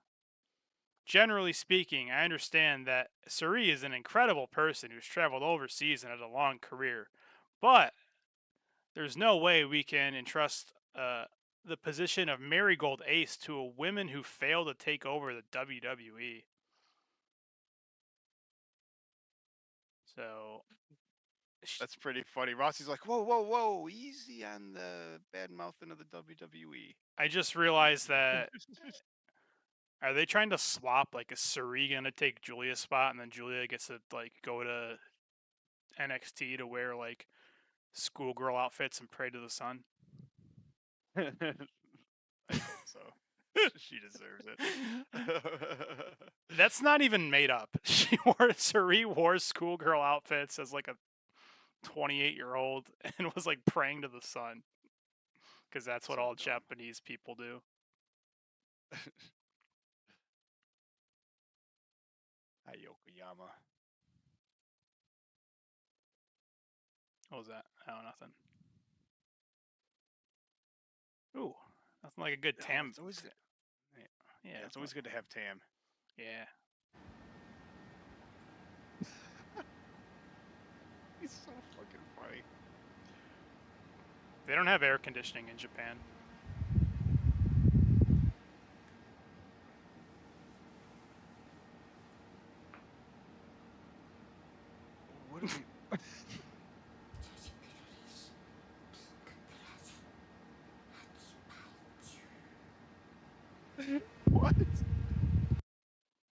Speaker 1: Generally speaking, I understand that Suri is an incredible person who's traveled overseas and had a long career, but there's no way we can entrust the position of Marigold Ace to a woman who failed to take over the WWE. So
Speaker 2: That's pretty funny. Rossi's like, whoa, whoa, whoa, easy on the bad mouthing of the WWE.
Speaker 1: I just realized that. Are they trying to swap? Like, is Suri gonna take Julia's spot, and then Julia gets to like go to NXT to wear like schoolgirl outfits and pray to the sun?
Speaker 2: I hope so. She deserves it.
Speaker 1: That's not even made up. Suri wore schoolgirl outfits as like a 28-year-old and was like praying to the sun, because that's what
Speaker 2: So
Speaker 1: all
Speaker 2: dumb.
Speaker 1: Japanese people do.
Speaker 2: Hi, Yokoyama.
Speaker 1: What was that? Oh, nothing. Ooh, nothing like a good Tam.
Speaker 2: It's always,
Speaker 1: yeah,
Speaker 2: it's always good to have Tam.
Speaker 1: Yeah.
Speaker 2: He's so fucking funny.
Speaker 1: They don't have air conditioning in Japan.
Speaker 2: What are we... What?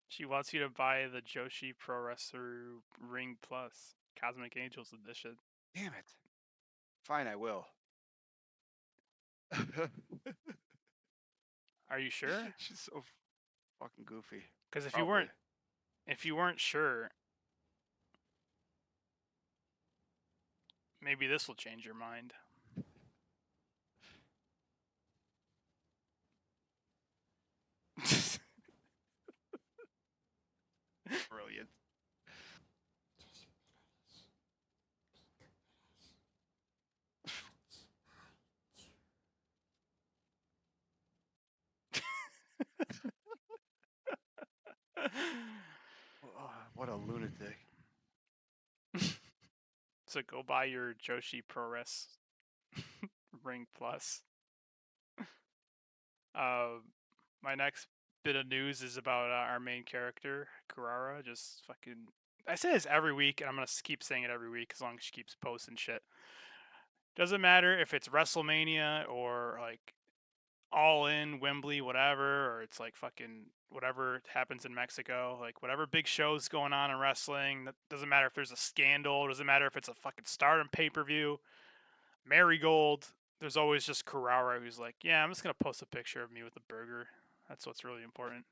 Speaker 1: She wants you to buy the Joshi Pro Wrestler Ring Plus Cosmic Angels Edition.
Speaker 2: Damn it. Fine, I will.
Speaker 1: Are you sure?
Speaker 2: She's so fucking goofy.
Speaker 1: Because if
Speaker 2: Probably.
Speaker 1: you weren't sure, maybe this will change your mind.
Speaker 2: Brilliant. What a lunatic.
Speaker 1: So go buy your Joshi ProRes Ring Plus. My next bit of news is about our main character, Kurara. Just fucking. I say this every week, and I'm gonna keep saying it every week as long as she keeps posting shit. Doesn't matter if it's WrestleMania or like All In, Wembley, whatever, or it's like fucking whatever happens in Mexico, like whatever big show's going on in wrestling. That doesn't matter if there's a scandal. Doesn't matter if it's a fucking Stardom pay-per-view, Marigold. There's always just Kurara who's like, yeah, I'm just gonna post a picture of me with a burger. That's what's really important.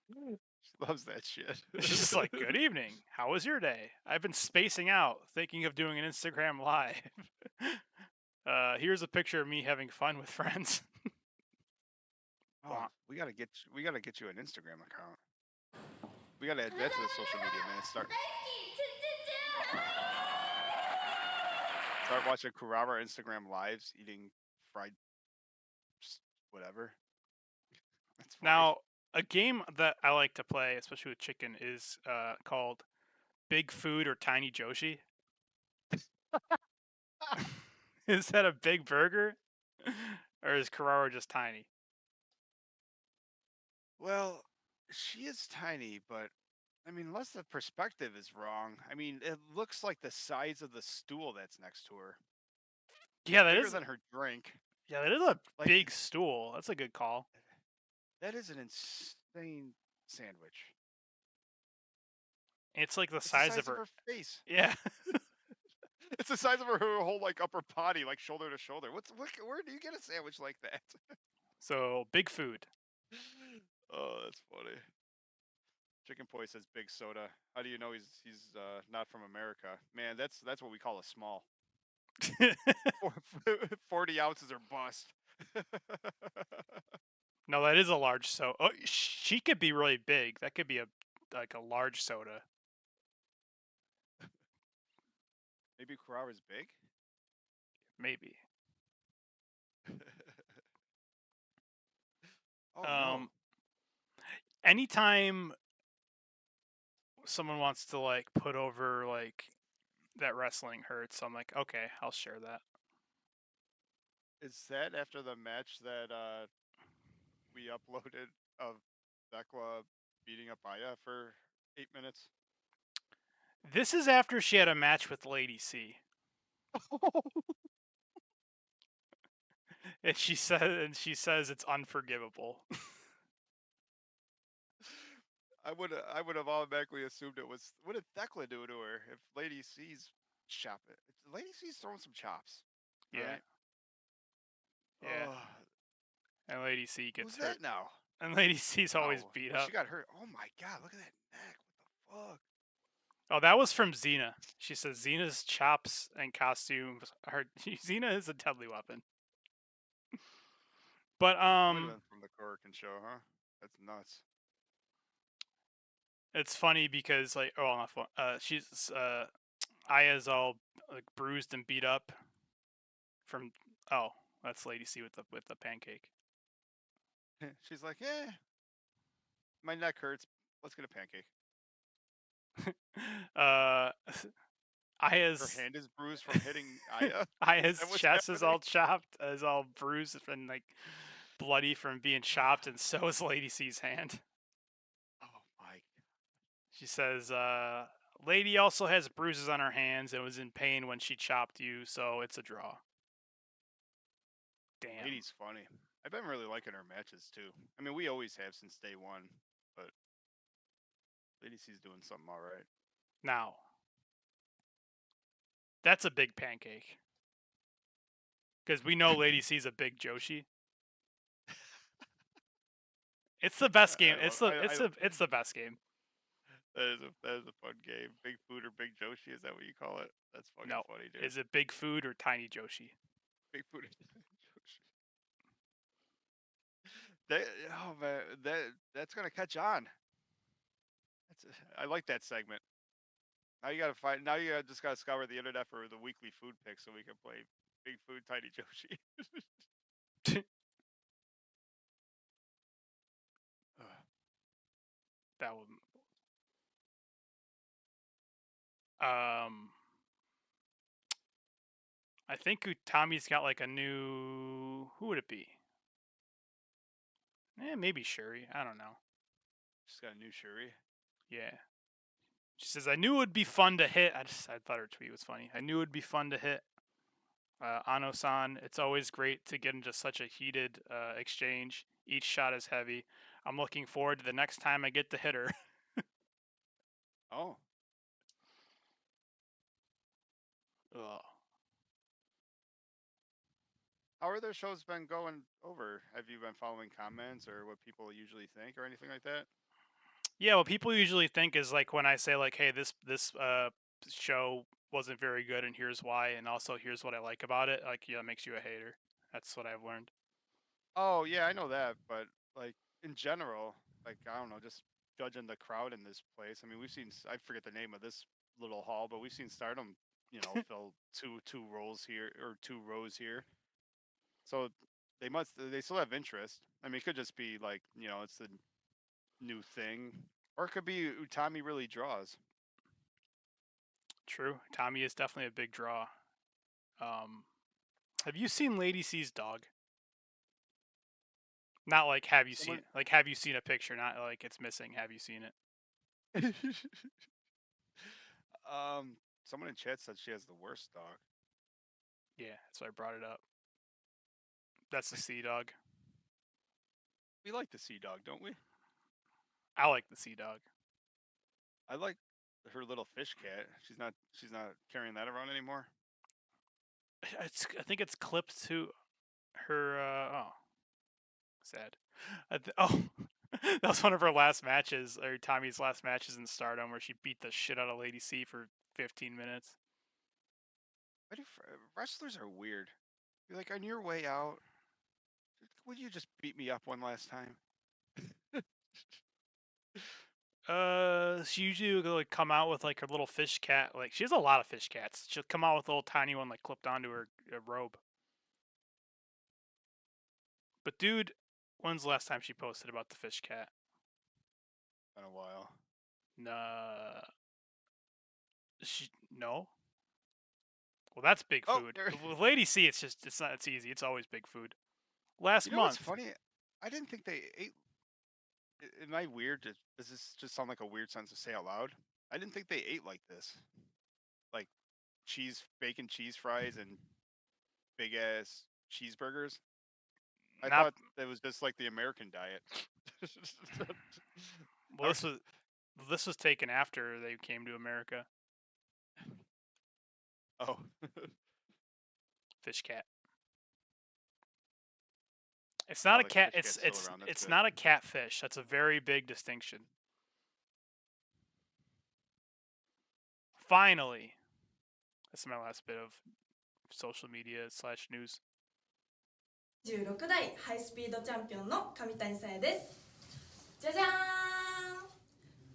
Speaker 2: She loves that shit.
Speaker 1: She's just like, good evening. How was your day? I've been spacing out, thinking of doing an Instagram live. Here's a picture of me having fun with friends.
Speaker 2: Oh, we gotta get you an Instagram account. We gotta add that to the social media, man. Start watching Kurara Instagram lives, eating fried whatever. That's funny.
Speaker 1: Now, a game that I like to play, especially with chicken, is called Big Food or Tiny Joshi. Is that a big burger? Or is Kurara just tiny?
Speaker 2: Well, she is tiny, but I mean, unless the perspective is wrong. I mean, it looks like the size of the stool that's next to her.
Speaker 1: Yeah, that
Speaker 2: Bigger
Speaker 1: is.
Speaker 2: than her drink.
Speaker 1: Yeah, that is a
Speaker 2: Like-
Speaker 1: big stool. That's a good call.
Speaker 2: That is an insane sandwich.
Speaker 1: It's like the
Speaker 2: It's
Speaker 1: size,
Speaker 2: the
Speaker 1: of her.
Speaker 2: face.
Speaker 1: Yeah.
Speaker 2: It's the size of her whole like upper body, like shoulder to shoulder. Where do you get a sandwich like that?
Speaker 1: So big food.
Speaker 2: Oh, that's funny. Chicken Poi says big soda. How do you know he's not from America? Man, that's what we call a small. 40 ounces or bust.
Speaker 1: No, that is a large soda. Oh, she could be really big. That could be a large soda.
Speaker 2: Maybe Kurara's big.
Speaker 1: Maybe.
Speaker 2: Oh no.
Speaker 1: Anytime someone wants to like put over like that wrestling hurts, I'm like, okay, I'll share that.
Speaker 2: Is that after the match that we uploaded of Thekla beating up Aya for 8 minutes?
Speaker 1: This is after she had a match with Lady C. And she says it's unforgivable.
Speaker 2: I would have automatically assumed it was. What did Thekla do to her? If Lady C's chopping, Lady C's throwing some chops.
Speaker 1: Yeah.
Speaker 2: Right?
Speaker 1: Yeah.
Speaker 2: Oh,
Speaker 1: And Lady C gets
Speaker 2: who's
Speaker 1: hurt.
Speaker 2: that now?
Speaker 1: And Lady C's always beat
Speaker 2: Oh,
Speaker 1: up.
Speaker 2: she got hurt. Oh my god! Look at that neck. What the fuck?
Speaker 1: Oh, that was from Xena. She says Xena's chops and costumes are Xena is a deadly weapon. But
Speaker 2: Might have been from the Korakuen show, huh? That's nuts.
Speaker 1: it's funny because like not fun. She's Aya's all like bruised and beat up from that's Lady C with the pancake.
Speaker 2: She's like, yeah, my neck hurts. Let's get a pancake.
Speaker 1: Aya's
Speaker 2: Her hand is bruised from hitting Aya.
Speaker 1: Aya's
Speaker 2: that what's
Speaker 1: chest is all
Speaker 2: happening?
Speaker 1: chopped, is all bruised and like bloody from being chopped, and so is Lady C's hand.
Speaker 2: Oh my!
Speaker 1: She says, Lady also has bruises on her hands and was in pain when she chopped you, so it's a draw. Damn.
Speaker 2: Lady's funny. I've been really liking her matches too. I mean, we always have since day one, but Lady C's doing something all right.
Speaker 1: Now, that's a big pancake. Because we know Lady C's a big Joshi. It's the best game. It's the best game.
Speaker 2: That is a fun game. Big food or big Joshi? Is that what you call it? That's fucking
Speaker 1: No.
Speaker 2: funny, dude.
Speaker 1: Is it big food or tiny Joshi?
Speaker 2: Big food or Joshi? Oh man, that's gonna catch on. I like that segment. Now you gotta find. Now you just gotta scour the internet for the weekly food pick so we can play Big Food Tiny Joshi.
Speaker 1: That would I think Utami's got like a new. Who would it be? Maybe Shuri. I don't know.
Speaker 2: She's got a new Shuri.
Speaker 1: Yeah. She says, "I knew it would be fun to hit." I thought her tweet was funny. I knew it would be fun to hit. Ano-san, it's always great to get into such a heated exchange. Each shot is heavy. I'm looking forward to the next time I get to hit her.
Speaker 2: Oh.
Speaker 1: Ugh.
Speaker 2: How are their shows been going over? Have you been following comments or what people usually think or anything like that?
Speaker 1: Yeah, what people usually think is like when I say like, "Hey, this show wasn't very good, and here's why, and also here's what I like about it." Like, yeah, it makes you a hater. That's what I've learned.
Speaker 2: Oh, yeah, I know that, but like in general, like I don't know, just judging the crowd in this place. I mean, we've seen I forget the name of this little hall, but we've seen Stardom, fill two rows here or 2 rows here. So they still have interest. I mean, it could just be like, it's the new thing, or it could be Utami really draws.
Speaker 1: True, Tommy is definitely a big draw. Have you seen Lady C's dog? Not like have you seen have you seen a picture? Not like it's missing. Have you seen it?
Speaker 2: Someone in chat said she has the worst dog.
Speaker 1: Yeah, so I brought it up. That's the Sea Dog.
Speaker 2: We like the Sea Dog, don't we?
Speaker 1: I like the Sea Dog.
Speaker 2: I like her little fish cat. She's not carrying that around anymore.
Speaker 1: I think it's clipped to her. Sad. That was one of her last matches, or Tommy's last matches in Stardom, where she beat the shit out of Lady C for 15 minutes.
Speaker 2: Wrestlers are weird. You're like, on your way out, would you just beat me up one last time?
Speaker 1: She usually will like come out with like her little fish cat. Like she has a lot of fish cats. She'll come out with a little tiny one like clipped onto her robe. But dude, when's the last time she posted about the fish cat?
Speaker 2: Been a while.
Speaker 1: Nah. No. Well, that's big food. With Lady C, it's easy. It's always big food. Last month.
Speaker 2: What's funny? I didn't think they ate. Am I weird? Does this just sound like a weird sentence to say out loud? I didn't think they ate like this. Like bacon cheese fries and big ass cheeseburgers. I thought it was just like the American diet.
Speaker 1: Well, this was taken after they came to America.
Speaker 2: Oh.
Speaker 1: Fish cat. It's not a cat. It's not a catfish. That's a very big distinction. Finally, that's my last bit of social media / news.
Speaker 6: 16代ハイスピードチャンピオンの上谷さやです。じゃじゃーん。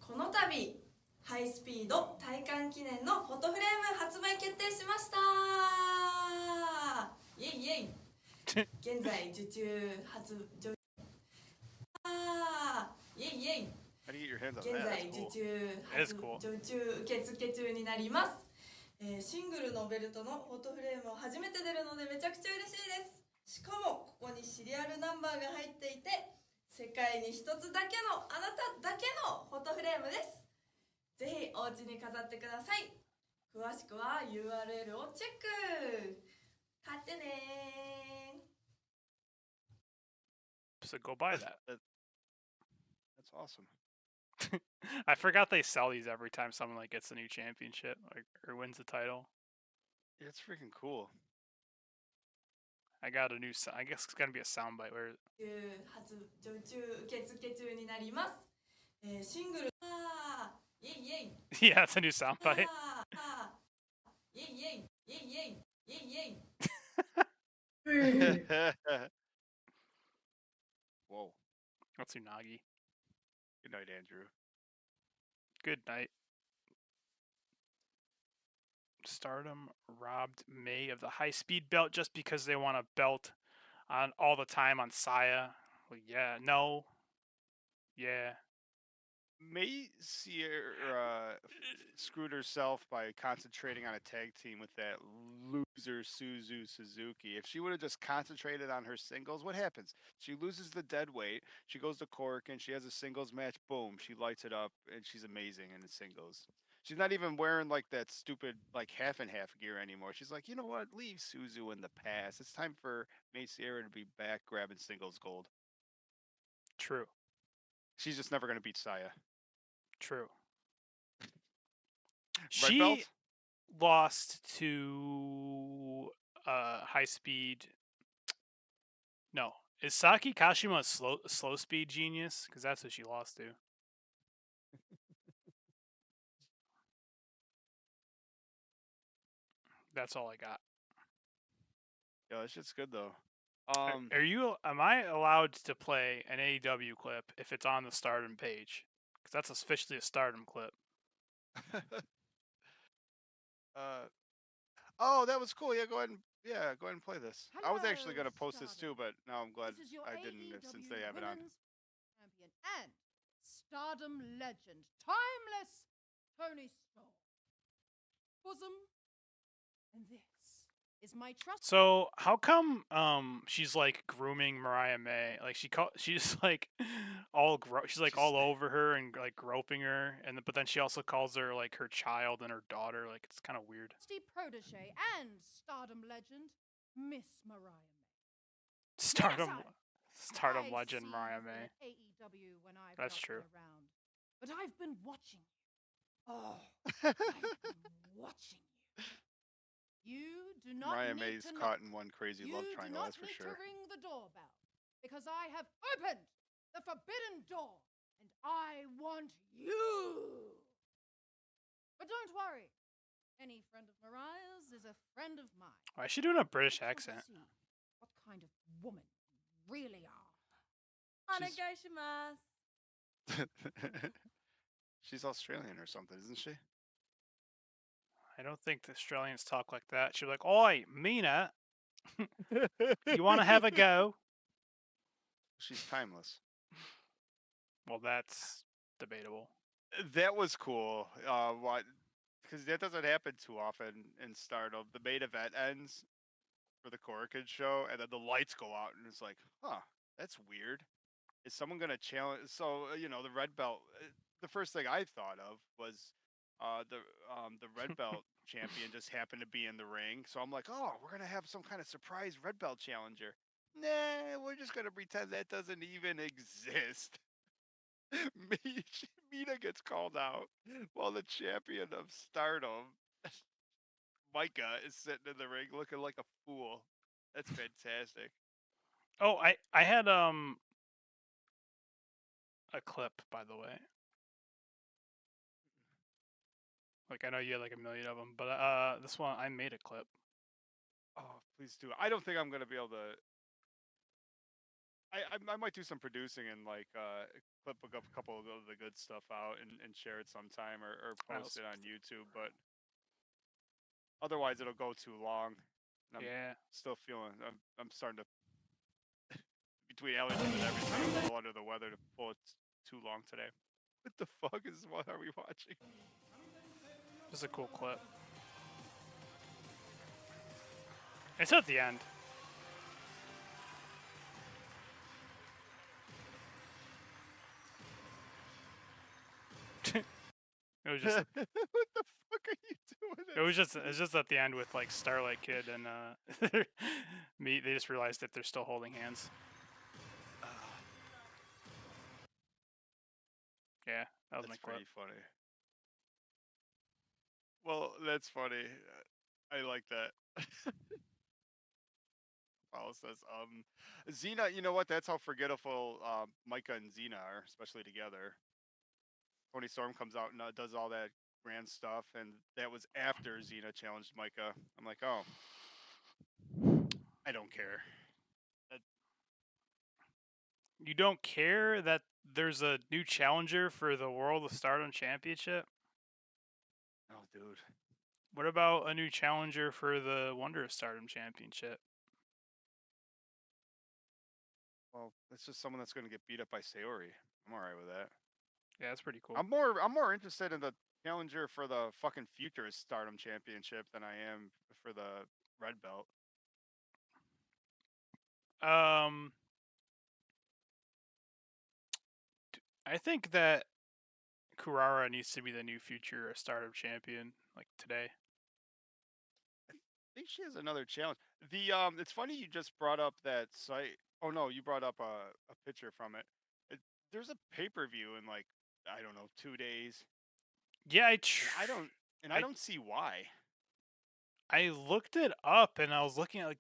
Speaker 6: この度ハイスピード体感記念のフォトフレーム発売決定しました。イエイイエイ。現在受注イエイイエイ。現在受注受付中になります。シングルのベルトのフォトフレームを初めて出るのでめちゃくちゃ嬉しいです。しかもここにシリアルナンバーが入っていて、世界に一つだけのあなただけのフォトフレームです。ぜひお家に飾ってください。詳しくは URL をチェック。買ってね。
Speaker 1: So go buy that.
Speaker 2: That's awesome.
Speaker 1: I forgot they sell these every time someone like gets a new championship or wins a title.
Speaker 2: Yeah, it's freaking cool.
Speaker 1: I got a new. I guess it's gonna be a soundbite where.
Speaker 6: 受注受付中になります。シングルイエイイエイ。
Speaker 1: Yeah, it's a new soundbite.
Speaker 6: イエイイエイイエイイエイイエイイエイ。
Speaker 2: Whoa.
Speaker 1: That's Unagi.
Speaker 2: Good night, Andrew.
Speaker 1: Good night. Stardom robbed May of the high-speed belt just because they want a belt on all the time on Saya. Well, yeah, no. Yeah.
Speaker 2: May Sierra screwed herself by concentrating on a tag team with that loser Suzuki. If she would have just concentrated on her singles, what happens? She loses the dead weight. She goes to Cork and she has a singles match. Boom, she lights it up and she's amazing in the singles. She's not even wearing like that stupid like half and half gear anymore. She's like, you know what? Leave Suzu in the past. It's time for May Sierra to be back grabbing singles gold.
Speaker 1: True.
Speaker 2: She's just never gonna beat Saya.
Speaker 1: True.
Speaker 2: Red
Speaker 1: She
Speaker 2: belt?
Speaker 1: lost to high speed. No, is Saki Kashima a slow speed genius? Because that's who she lost to. That's all I got.
Speaker 2: Yeah, that shit's good though.
Speaker 1: Am I allowed to play an AEW clip if it's on the Stardom page? Because that's officially a Stardom clip.
Speaker 2: Oh, that was cool. Go ahead and play this. I was actually
Speaker 7: Hello,
Speaker 2: gonna post this too, but now I'm glad
Speaker 7: This is your
Speaker 2: I didn't since they
Speaker 7: AEW
Speaker 2: have it on.
Speaker 7: Women's Champion and Stardom legend, timeless Tony Storm. Bosom, and this is my trust.
Speaker 1: So how come she's like grooming Mariah May? Like she's like she's like all over her and like groping her, but then she also calls her like her child and her daughter. Like it's kind of weird.
Speaker 7: Steve protege and Stardom legend, Miss Mariah May.
Speaker 1: Stardom
Speaker 7: I've
Speaker 1: legend
Speaker 7: seen
Speaker 1: Mariah
Speaker 7: you
Speaker 1: May.
Speaker 7: at AEW when I've
Speaker 1: That's
Speaker 7: not
Speaker 1: true.
Speaker 7: been around, but I've been watching you. Oh, I've been watching you. You do not
Speaker 2: Mariah
Speaker 7: need
Speaker 2: May's
Speaker 7: to
Speaker 2: caught
Speaker 7: knock.
Speaker 2: in one crazy
Speaker 7: You
Speaker 2: love
Speaker 7: do
Speaker 2: triangle,
Speaker 7: not
Speaker 2: that's for
Speaker 7: need
Speaker 2: sure.
Speaker 7: to ring the doorbell because I have opened the forbidden door and I want you. But don't worry, any friend of Mariah's is a friend of mine.
Speaker 1: Why is she doing a British
Speaker 7: I just want
Speaker 1: accent?
Speaker 7: to see what kind of woman you really are.
Speaker 2: She's Australian or something, isn't she?
Speaker 1: I don't think the Australians talk like that. She'd be like, "Oi, Mina, you want to have a go?"
Speaker 2: She's timeless.
Speaker 1: Well, that's debatable.
Speaker 2: That was cool. Because that doesn't happen too often in Stardom. The main event ends for the Korakuen show, and then the lights go out, and it's like, huh, that's weird. Is someone gonna challenge? So the red belt. The first thing I thought of was the red belt champion just happened to be in the ring. So I'm like, oh, we're gonna have some kind of surprise red belt challenger. Nah, we're just gonna pretend that doesn't even exist. Mina gets called out while the champion of Stardom, Micah, is sitting in the ring looking like a fool. That's fantastic.
Speaker 1: Oh, I had a clip, by the way. Like I know you had like a million of them, but this one I made a clip.
Speaker 2: Oh, please do. I don't think I'm gonna be able to. I might do some producing and like clip a couple of the good stuff out and share it sometime or post it on YouTube, but otherwise it'll go too long. And I'm still feeling I'm starting to between allergies and everything. I'm a little under the weather to pull it too long today. What the fuck is what are we watching?
Speaker 1: This is a cool clip. It's at the end. It was just.
Speaker 2: What the fuck are you doing?
Speaker 1: It's just at the end with like Starlight Kid and me. They just realized that they're still holding hands. Yeah, that was
Speaker 2: That's
Speaker 1: my clip.
Speaker 2: pretty funny. Well, that's funny. I like that. Paul says, Xena, you know what? That's how forgettable Micah and Xena are, especially together. Tony Storm comes out and does all that grand stuff, and that was after Xena challenged Micah. I'm like, oh, I don't care.
Speaker 1: You don't care that there's a new challenger for the World of Stardom Championship?
Speaker 2: Oh, dude.
Speaker 1: What about a new challenger for the Wonder of Stardom Championship?
Speaker 2: Well, it's just someone that's going to get beat up by Sayori. I'm alright with that.
Speaker 1: Yeah, that's pretty cool.
Speaker 2: I'm more interested in the challenger for the fucking future Stardom Championship than I am for the red belt.
Speaker 1: I think that Kurara needs to be the new future Stardom champion, like today.
Speaker 2: I think she has another challenge. The it's funny you just brought up that site. Oh no, you brought up a picture from it. There's a pay-per-view in like I don't know 2 days.
Speaker 1: Yeah,
Speaker 2: I don't see why.
Speaker 1: I looked it up and I was looking at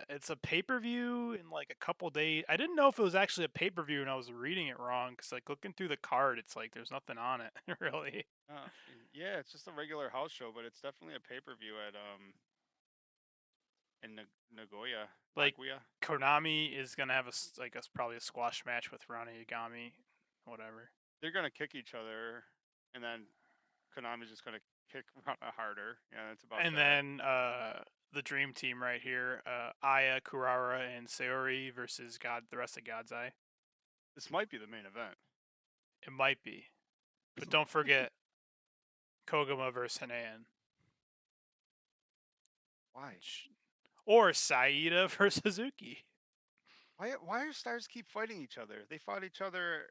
Speaker 1: it's a pay-per-view in like a couple days. I didn't know if it was actually a pay-per-view and I was reading it wrong because like looking through the card, it's like there's nothing on it really.
Speaker 2: Yeah, it's just a regular house show, but it's definitely a pay-per-view at in Nagoya.
Speaker 1: Like
Speaker 2: Nagoya.
Speaker 1: Konami is gonna have probably a squash match with Rana Yagami, whatever.
Speaker 2: They're gonna kick each other, and then Konami's just gonna kick Rana harder. Yeah, that's about.
Speaker 1: And then the dream team right here, Aya, Kurara, and Sayori versus the rest of God's Eye.
Speaker 2: This might be the main event.
Speaker 1: It might be, but don't forget Koguma versus Hanan.
Speaker 2: Why?
Speaker 1: Or Saida versus Suzuki.
Speaker 2: Why are stars keep fighting each other? They fought each other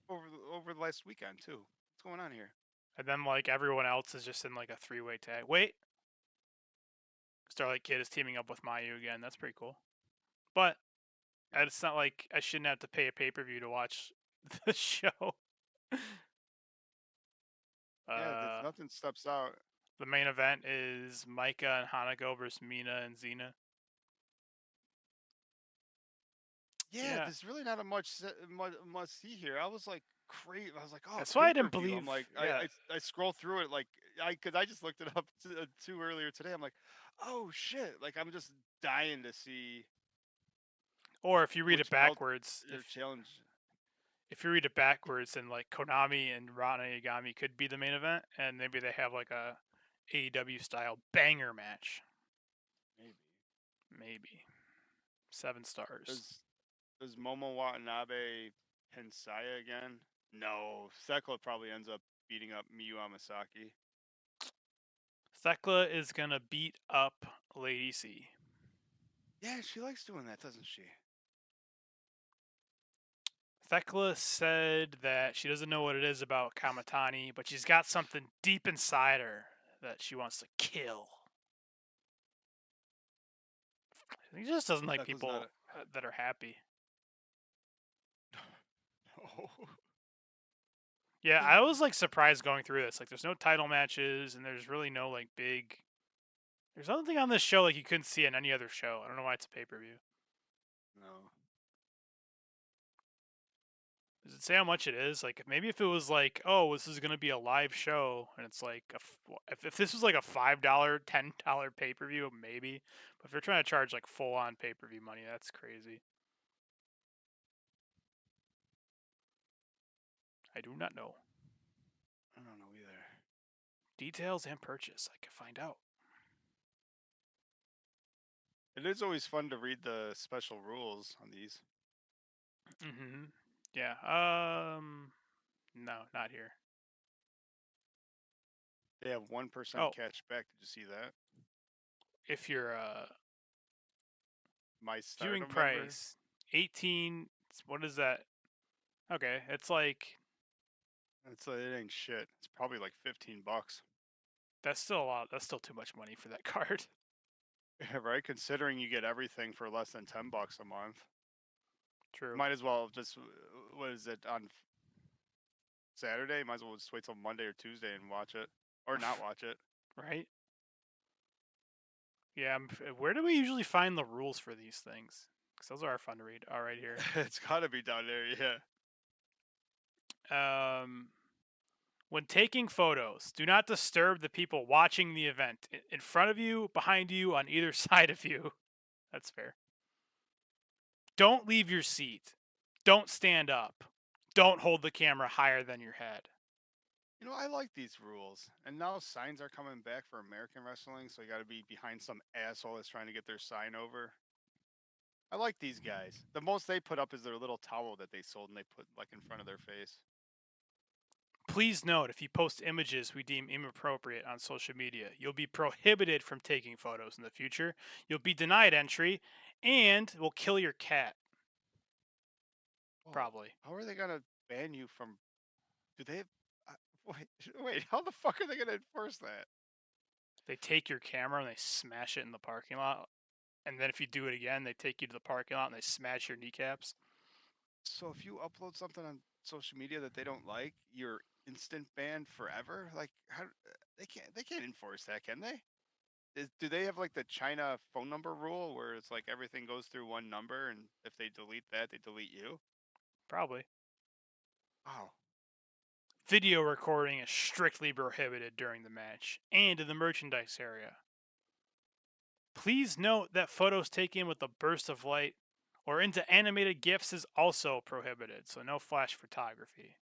Speaker 2: over the last weekend too. What's going on here?
Speaker 1: And then like everyone else is just in like a 3-way tag. Wait. Starlight Kid is teaming up with Mayu again. That's pretty cool. But it's not like I shouldn't have to pay a pay-per-view to watch the show.
Speaker 2: Nothing steps out.
Speaker 1: The main event is Maika and Hanako versus Mina and Xena.
Speaker 2: Yeah, there's really not a much see here. I was like, great. I was like, oh,
Speaker 1: that's why I didn't believe.
Speaker 2: I'm like, I scroll through it like because I just looked it up too earlier today. I'm like, oh shit! Like I'm just dying to see.
Speaker 1: Or if you read it backwards,
Speaker 2: challenge.
Speaker 1: If you read it backwards, then like Konami and Rana Yagami could be the main event, and maybe they have like a AEW style banger match. Maybe 7 stars.
Speaker 2: Does Momo Watanabe pin Saya again? No. Thekla probably ends up beating up Miyu Amasaki.
Speaker 1: Thekla is gonna beat up Lady C.
Speaker 2: Yeah, she likes doing that, doesn't she?
Speaker 1: Thekla said that she doesn't know what it is about Kamatani, but she's got something deep inside her that she wants to kill. He just doesn't like people that are happy.
Speaker 2: No.
Speaker 1: Yeah, I was like surprised going through this. Like, there's no title matches, and there's really no like big. There's nothing on this show like you couldn't see on any other show. I don't know why it's a pay-per-view.
Speaker 2: No.
Speaker 1: Does it say how much it is? Like, maybe if it was like, oh, this is gonna be a live show, and it's like, if this was like a $5, $10 pay-per-view, maybe. But if you're trying to charge like full-on pay-per-view money, that's crazy. I do not know.
Speaker 2: I don't know either.
Speaker 1: Details and purchase. I can find out.
Speaker 2: It is always fun to read the special rules on these.
Speaker 1: Mm-hmm. Yeah. No, not here.
Speaker 2: They have 1% catch back. Did you see that?
Speaker 1: If you're
Speaker 2: my
Speaker 1: viewing price, 18. What is that? Okay, it's like.
Speaker 2: It ain't shit. It's probably like $15.
Speaker 1: That's still a lot. That's still too much money for that card.
Speaker 2: Yeah, right. Considering you get everything for less than $10 a month.
Speaker 1: True.
Speaker 2: Might as well just, what is it, on Saturday? Might as well just wait till Monday or Tuesday and watch it. Or not watch it.
Speaker 1: Right? Yeah, where do we usually find the rules for these things? Because those are fun to read. All right, here.
Speaker 2: It's got to be down there,
Speaker 1: yeah. When taking photos, do not disturb the people watching the event. In front of you, behind you, on either side of you. That's fair. Don't leave your seat. Don't stand up. Don't hold the camera higher than your head.
Speaker 2: You know, I like these rules. And now signs are coming back for American wrestling, so you got to be behind some asshole that's trying to get their sign over. I like these guys. The most they put up is their little towel that they sold and they put like in front of their face.
Speaker 1: Please note, if you post images we deem inappropriate on social media, you'll be prohibited from taking photos in the future. You'll be denied entry, and we'll kill your cat. Probably.
Speaker 2: How are they gonna ban you from? Do they? Wait. How the fuck are they gonna enforce that?
Speaker 1: They take your camera and they smash it in the parking lot, and then if you do it again, they take you to the parking lot and they smash your kneecaps.
Speaker 2: So if you upload something on social media that they don't like, you're instant banned forever. Like, how they can't enforce that, can they? Do they have like the China phone number rule where it's like everything goes through one number, and if they delete that, they delete you?
Speaker 1: Probably.
Speaker 2: Wow.
Speaker 1: Video recording is strictly prohibited during the match and in the merchandise area. Please note that photos taken with a burst of light or into animated GIFs is also prohibited, so no flash photography.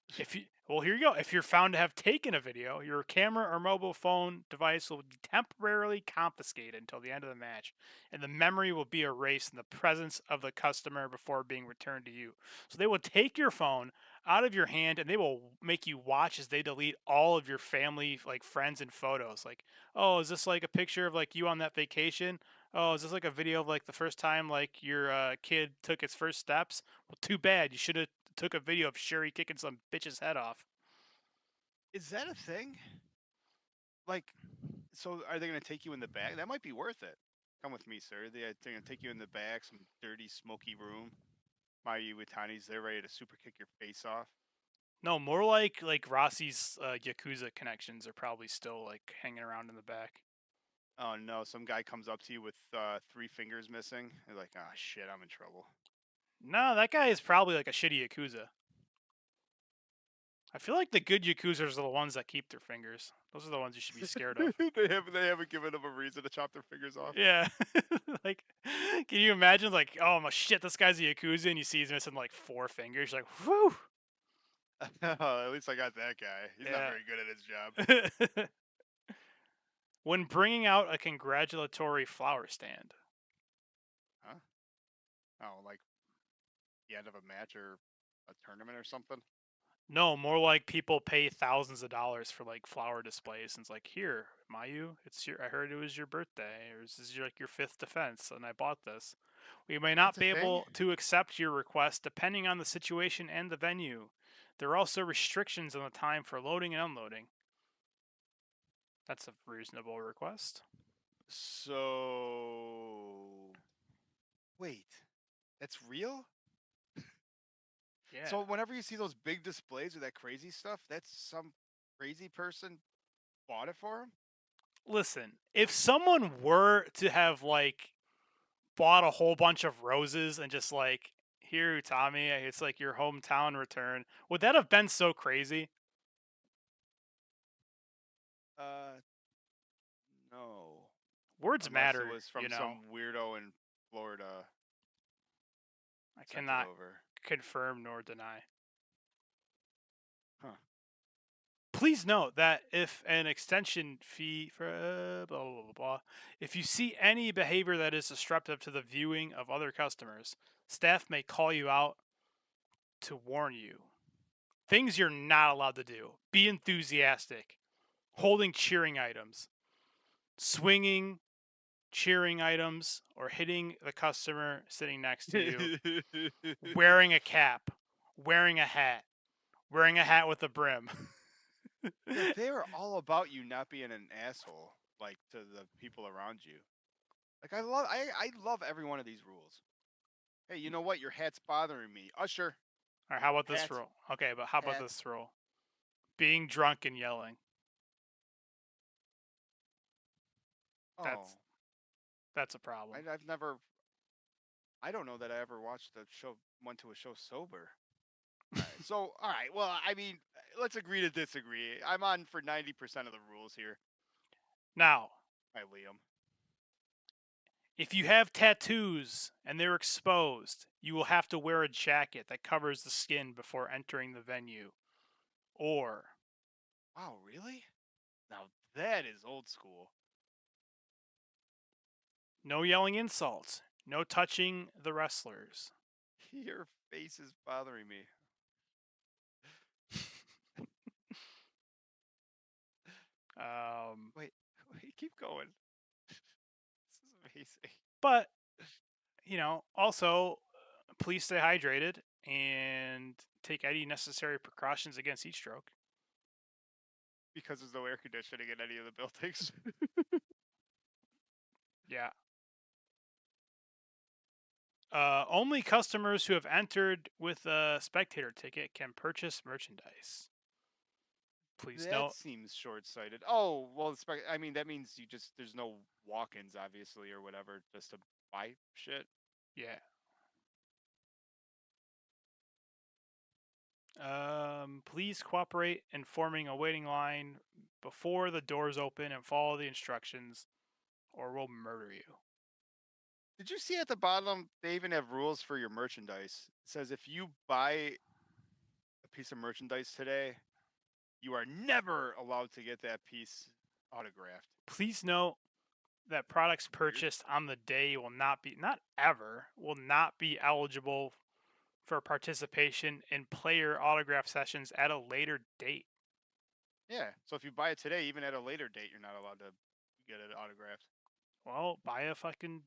Speaker 1: Here you go. If you're found to have taken a video, your camera or mobile phone device will be temporarily confiscated until the end of the match, and the memory will be erased in the presence of the customer before being returned to you. So they will take your phone out of your hand, and they will make you watch as they delete all of your family, like friends and photos. Like, oh, is this like a picture of like you on that vacation? Oh, is this like a video of like the first time like your kid took its first steps? Well, too bad. You should have took a video of Sherry kicking some bitch's head off.
Speaker 2: Is that a thing? Like, so are they going to take you in the back? That might be worth it. Come with me, sir. They're going to take you in the back, some dirty, smoky room. Mayu Iwatani's there ready to super kick your face off.
Speaker 1: No, more like Rossi's Yakuza connections are probably still like hanging around in the back.
Speaker 2: Oh no, some guy comes up to you with 3 fingers missing. You're like, ah, shit, I'm in trouble.
Speaker 1: No, that guy is probably like a shitty Yakuza. I feel like the good Yakuzas are the ones that keep their fingers. Those are the ones you should be scared of.
Speaker 2: they haven't given them a reason to chop their fingers off.
Speaker 1: Yeah. Like, can you imagine, like, oh my shit, this guy's a Yakuza, and you see he's missing like 4 fingers. You're like, whew.
Speaker 2: At least I got that guy. He's not very good at his job.
Speaker 1: When bringing out a congratulatory flower stand.
Speaker 2: Huh? Oh, like the end of a match or a tournament or something?
Speaker 1: No, more like people pay thousands of dollars for like flower displays, and it's like, here, Mayu, I heard it was your birthday, or this is like your 5th defense, and I bought this. We may not be able to accept your request depending on the situation and the venue. There are also restrictions on the time for loading and unloading. That's a reasonable request.
Speaker 2: So, wait, that's real?
Speaker 1: Yeah.
Speaker 2: So whenever you see those big displays with that crazy stuff, that's some crazy person bought it for him?
Speaker 1: Listen, if someone were to have like bought a whole bunch of roses and just like, here, Tommy, it's like your hometown return, would that have been so crazy?
Speaker 2: No.
Speaker 1: Words matter.
Speaker 2: It was from some weirdo in Florida.
Speaker 1: I cannot confirm nor deny.
Speaker 2: Huh.
Speaker 1: Please note that if an extension fee for blah, blah, blah, blah, if you see any behavior that is disruptive to the viewing of other customers, staff may call you out to warn you. Things you're not allowed to do. Be enthusiastic. Holding cheering items. Swinging cheering items or hitting the customer sitting next to you. Wearing a cap. Wearing a hat with a brim.
Speaker 2: They are all about you not being an asshole, like, to the people around you. Like, I love every one of these rules. Hey, you know what? Your hat's bothering me. Usher.
Speaker 1: All right, how about this rule? Okay, but how about this rule? Being drunk and yelling. That's a problem.
Speaker 2: I don't know that I ever went to a show sober. So, all right. Well, I mean, let's agree to disagree. I'm on for 90% of the rules here.
Speaker 1: Now,
Speaker 2: hi, Liam.
Speaker 1: If you have tattoos and they're exposed, you will have to wear a jacket that covers the skin before entering the venue. Or...
Speaker 2: Wow, really? Now that is old school.
Speaker 1: No yelling insults. No touching the wrestlers.
Speaker 2: Your face is bothering me. Wait, keep going. This is amazing.
Speaker 1: But, also, please stay hydrated and take any necessary precautions against heat stroke.
Speaker 2: Because there's no air conditioning in any of the buildings.
Speaker 1: Yeah. Only customers who have entered with a spectator ticket can purchase merchandise. Please
Speaker 2: that
Speaker 1: note.
Speaker 2: seems short-sighted. Oh, well, I mean, that means there's no walk-ins, obviously, or whatever, just to buy shit.
Speaker 1: Yeah. Please cooperate in forming a waiting line before the doors open and follow the instructions, or we'll murder you.
Speaker 2: Did you see at the bottom, they even have rules for your merchandise. It says if you buy a piece of merchandise today, you are never allowed to get that piece autographed.
Speaker 1: Please note that products purchased on the day will not be eligible for participation in player autograph sessions at a later date.
Speaker 2: Yeah, so if you buy it today, even at a later date, you're not allowed to get it autographed.
Speaker 1: Well, buy a fucking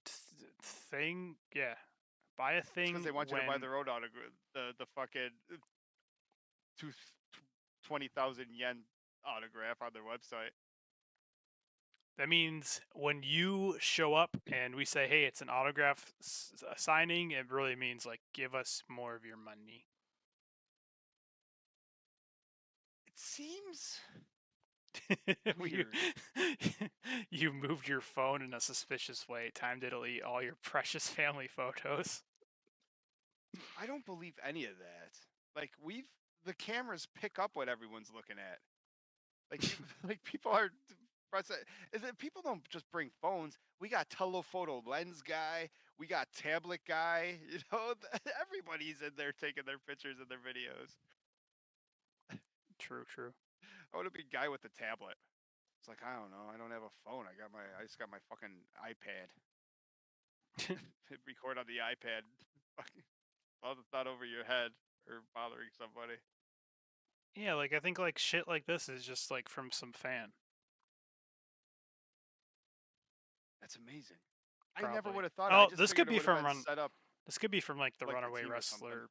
Speaker 1: thing. Yeah, buy a thing.
Speaker 2: Because they want you to buy their own autograph. The fucking 20,000 yen autograph on their website.
Speaker 1: That means when you show up and we say, hey, it's an autograph signing, it really means, like, give us more of your money.
Speaker 2: It seems weird.
Speaker 1: You moved your phone in a suspicious way. Time to delete all your precious family photos.
Speaker 2: I don't believe any of that. Like, the cameras pick up what everyone's looking at. Like people are... People don't just bring phones. We got telephoto lens guy. We got tablet guy. Everybody's in there taking their pictures and their videos.
Speaker 1: True.
Speaker 2: I want to be a guy with the tablet. It's like, I don't know. I don't have a phone. I just got my fucking iPad. Record on the iPad. Not over your head or bothering somebody.
Speaker 1: Yeah, like, I think, like, shit like this is just, like, from some fan.
Speaker 2: That's amazing.
Speaker 1: Probably.
Speaker 2: I never would have thought.
Speaker 1: Oh, this could be from
Speaker 2: set up.
Speaker 1: This could be from, like, the
Speaker 2: like
Speaker 1: Runaway
Speaker 2: the
Speaker 1: Wrestler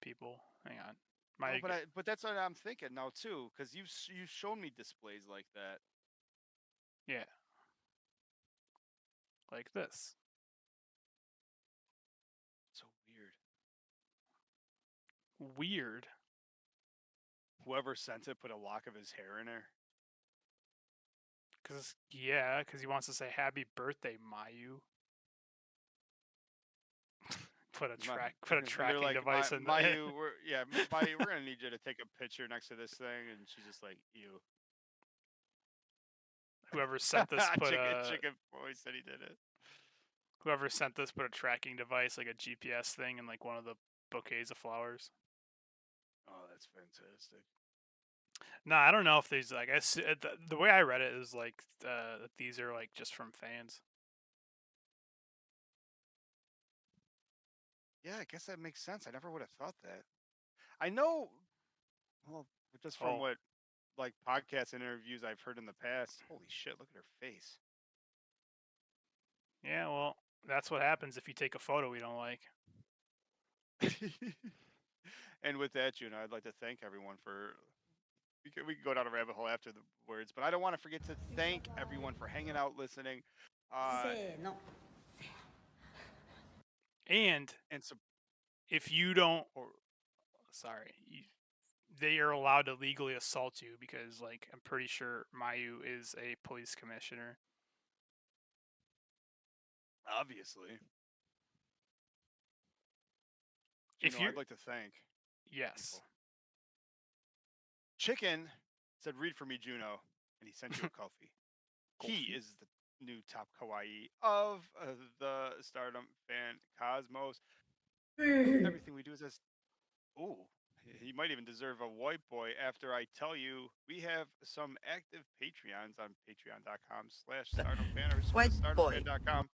Speaker 1: people. Hang on.
Speaker 2: But that's what I'm thinking now too, because you've shown me displays like that.
Speaker 1: Yeah. Like this.
Speaker 2: So weird.
Speaker 1: Weird.
Speaker 2: Whoever sent it put a lock of his hair in there.
Speaker 1: Because he wants to say happy birthday, Mayu. Put a tracking device in there.
Speaker 2: Mayu, Mayu, we're gonna need you to take a picture next to this thing, and she's just like, ew.
Speaker 1: Whoever sent this put
Speaker 2: chicken boy said he did it.
Speaker 1: Whoever sent this put a tracking device, like a GPS thing, in like one of the bouquets of flowers.
Speaker 2: Oh, that's fantastic.
Speaker 1: No, I don't know if these, like, the way I read it is like these are like just from fans.
Speaker 2: Yeah, I guess that makes sense. I never would have thought that. I know, well, just from what, like, podcast interviews I've heard in the past. Holy shit, look at her face.
Speaker 1: Yeah, well, that's what happens if you take a photo we don't like.
Speaker 2: And with that, Juno, I'd like to thank everyone for... We can go down a rabbit hole after the words, but I don't want to forget to thank everyone for hanging out, listening.
Speaker 1: And
Speaker 2: so,
Speaker 1: if you don't... they are allowed to legally assault you because, like, I'm pretty sure Mayu is a police commissioner.
Speaker 2: Obviously. I'd like to thank...
Speaker 1: Yes.
Speaker 2: People. Chicken said, read for me, Juno, and he sent you a coffee. He is the new top kawaii of the Stardom Fan Cosmos. Everything we do is this. Ooh, he might even deserve a white boy after I tell you we have some active Patreons on patreon.com/StardomFan or StardomFan.com.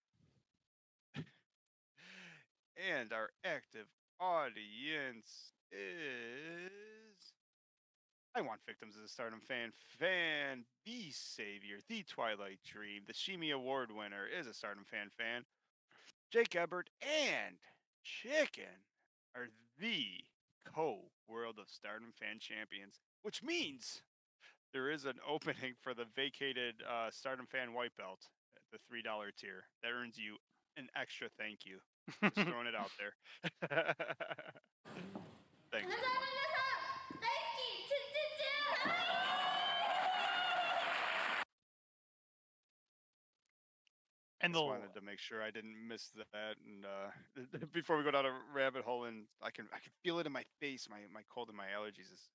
Speaker 2: And our active audience is I want victims as a Stardom fan, the savior, the Twilight Dream, the Shimi Award winner is a Stardom fan. Jake Ebert and Chicken are the co-World of Stardom Fan champions, which means there is an opening for the vacated Stardom Fan white belt at the $3 tier. That earns you an extra thank you. Just throwing it out there. Thanks, everyone.
Speaker 1: And
Speaker 2: just wanted to make sure I didn't miss that. And before we go down a rabbit hole, and I can feel it in my face. My cold and my allergies is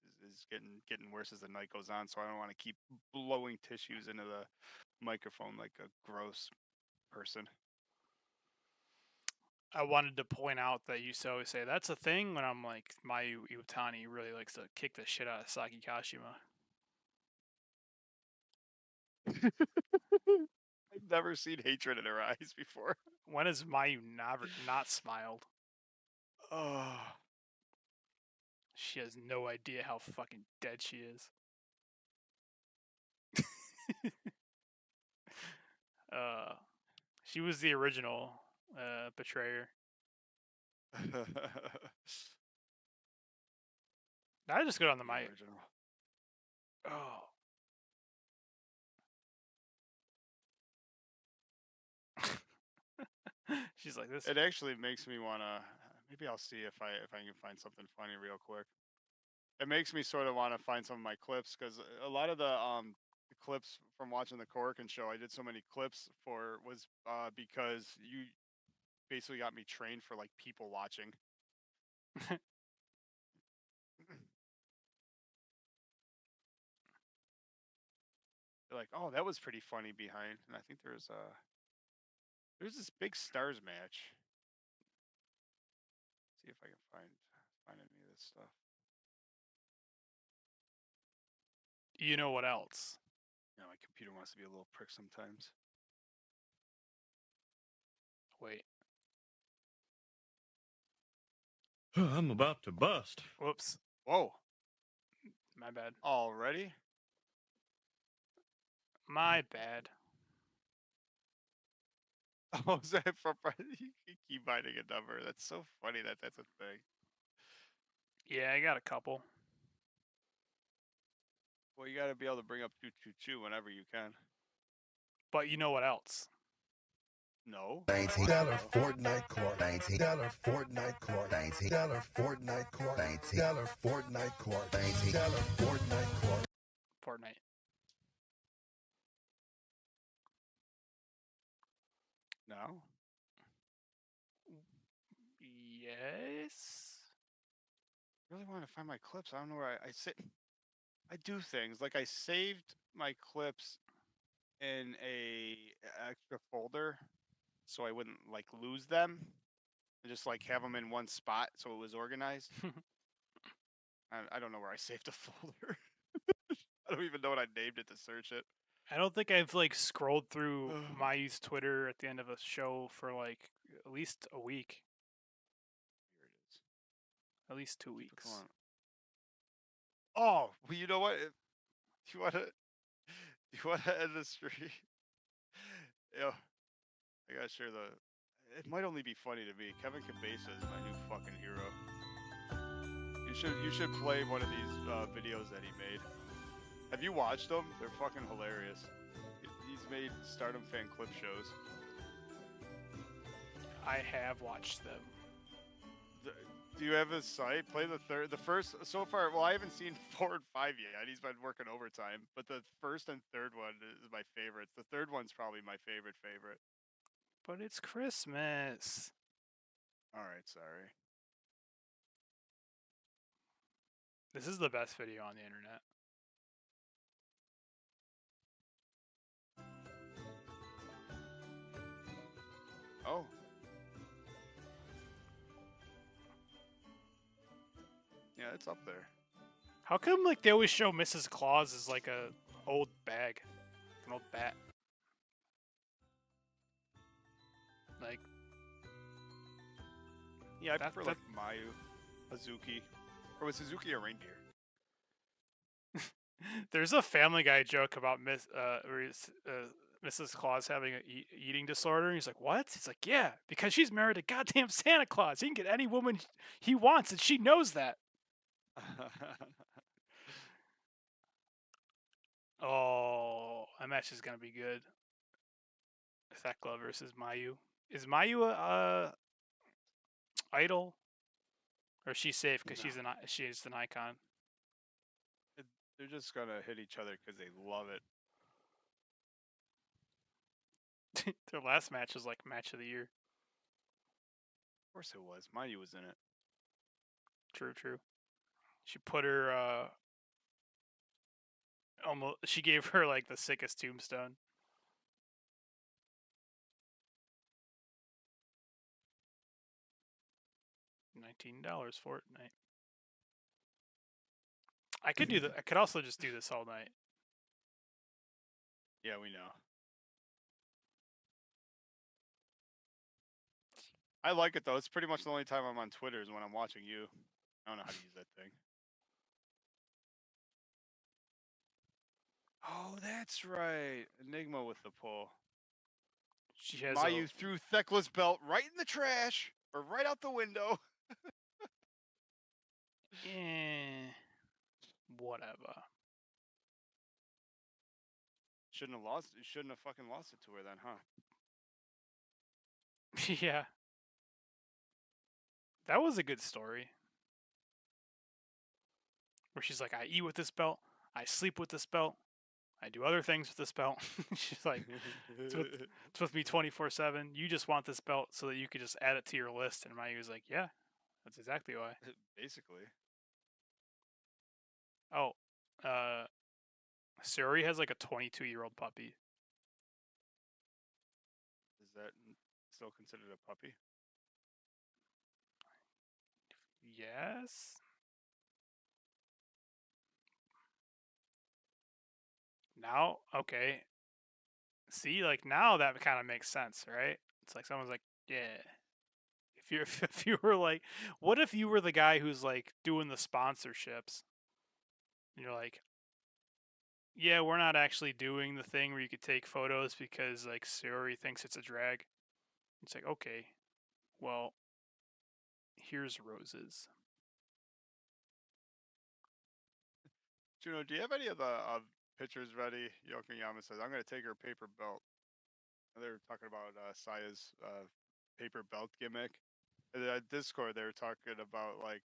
Speaker 2: getting worse as the night goes on. So I don't want to keep blowing tissues into the microphone like a gross person.
Speaker 1: I wanted to point out that you always say that's a thing when I'm like, Mayu Iwatani really likes to kick the shit out of Saki Kashima.
Speaker 2: I've never seen hatred in her eyes before.
Speaker 1: When has Mayu not smiled?
Speaker 2: Oh.
Speaker 1: She has no idea how fucking dead she is. She was the original betrayer. I just go on the mic.
Speaker 2: Original.
Speaker 1: Oh. She's like this.
Speaker 2: It actually makes me wanna. Maybe I'll see if I can find something funny real quick. It makes me sort of want to find some of my clips because a lot of the clips from watching the Corkin show, I did so many clips for was because you basically got me trained for like people watching. They're like, oh, that was pretty funny behind, and I think there's this big stars match. See if I can find any of this stuff.
Speaker 1: You know what else?
Speaker 2: Yeah, my computer wants to be a little prick sometimes.
Speaker 1: Wait.
Speaker 4: I'm about to bust.
Speaker 1: Whoops.
Speaker 2: Whoa.
Speaker 1: My bad.
Speaker 2: Already?
Speaker 1: My bad.
Speaker 2: Oh, is that from? You keep finding a number. That's so funny that that's a thing.
Speaker 1: Yeah, I got a couple.
Speaker 2: Well, you got to be able to bring up 222 whenever you can.
Speaker 1: But you know what else?
Speaker 2: No.
Speaker 8: $19 Fortnite core. $19 Fortnite core. $19 Fortnite core. $19 Fortnite core. $19 Fortnite core.
Speaker 1: Fortnite.
Speaker 2: No.
Speaker 1: Yes.
Speaker 2: I really want to find my clips. I don't know where I sit. I do things like I saved my clips in a extra folder so I wouldn't like lose them. I just like have them in one spot so it was organized. I don't know where I saved the folder. I don't even know what I named it to search it.
Speaker 1: I don't think I've like scrolled through Mayu's Twitter at the end of a show for like at least a week.
Speaker 2: Here it is.
Speaker 1: At least 2 weeks.
Speaker 2: Come on. Oh, well, you know what? Do you want to end the stream? Yeah, I gotta share the. It might only be funny to me. Kevin Cabeza is my new fucking hero. You should play one of these videos that he made. Have you watched them? They're fucking hilarious. He's made Stardom Fan clip shows.
Speaker 1: I have watched them.
Speaker 2: Do you have his site? Play the first, so far, well, I haven't seen 4 and 5 yet. He's been working overtime, but the first and third one is my favorites. The third one's probably my favorite.
Speaker 1: But it's Christmas.
Speaker 2: All right, sorry.
Speaker 1: This is the best video on the internet.
Speaker 2: Oh. Yeah, it's up there.
Speaker 1: How come like they always show Mrs. Claus as like a old bag, an old bat? Like,
Speaker 2: yeah, I prefer like Mayu, Hazuki, or was Hazuki a reindeer?
Speaker 1: There's a Family Guy joke about Mrs. Claus having an eating disorder. He's like, what? He's like, yeah, because she's married to goddamn Santa Claus. He can get any woman he wants, and she knows that. Oh, that match is gonna be good. Thekla versus Mayu. Is Mayu a idol, or is she safe because she's an icon?
Speaker 2: They're just gonna hit each other because they love it.
Speaker 1: Their last match was like match of the year.
Speaker 2: Of course it was. Mayu was in it.
Speaker 1: True. She put her she gave her like the sickest tombstone. $19 Fortnite. I could also just do this all night.
Speaker 2: Yeah, we know. I like it though. It's pretty much the only time I'm on Twitter is when I'm watching you. I don't know how to use that thing. Oh, that's right. Enigma with the pull.
Speaker 1: She has
Speaker 2: Mayu threw Thekla's belt right in the trash or right out the window.
Speaker 1: Whatever.
Speaker 2: Shouldn't have fucking lost it to her then, huh?
Speaker 1: Yeah. That was a good story. Where she's like, I eat with this belt, I sleep with this belt, I do other things with this belt. She's like, it's with me 24/7. You just want this belt so that you could just add it to your list. And Mayu's like, yeah, that's exactly why.
Speaker 2: Basically.
Speaker 1: Oh, Suri has like a 22-year-old puppy.
Speaker 2: Is that still considered a puppy?
Speaker 1: Yes. Now, okay. See, like now that kind of makes sense, right? It's like someone's like, yeah. If you were like, what if you were the guy who's like doing the sponsorships? And you're like, yeah, we're not actually doing the thing where you could take photos because like Suri thinks it's a drag. It's like, okay, well, here's roses.
Speaker 2: Juno, do you have any of the pictures ready? Yokoyama says, I'm going to take her paper belt. And they were talking about Saya's paper belt gimmick. In Discord, they were talking about like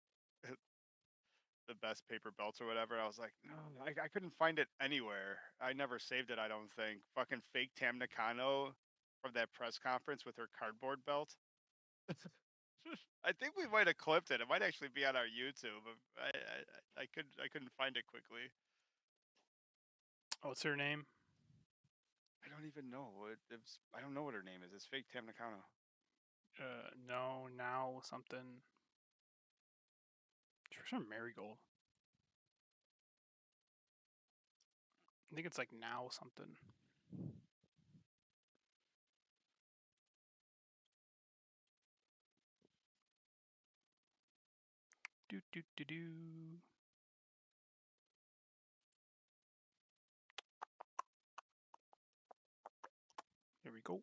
Speaker 2: the best paper belts or whatever. I was like, no, I couldn't find it anywhere. I never saved it, I don't think. Fucking fake Tam Nakano from that press conference with her cardboard belt. I think we might have clipped it. It might actually be on our YouTube. I couldn't find it quickly.
Speaker 1: What's her name?
Speaker 2: I don't even know. I don't know what her name is. It's fake Tam Nakano.
Speaker 1: No, now something. She's from Marigold. I think it's like now something. Do. There we go.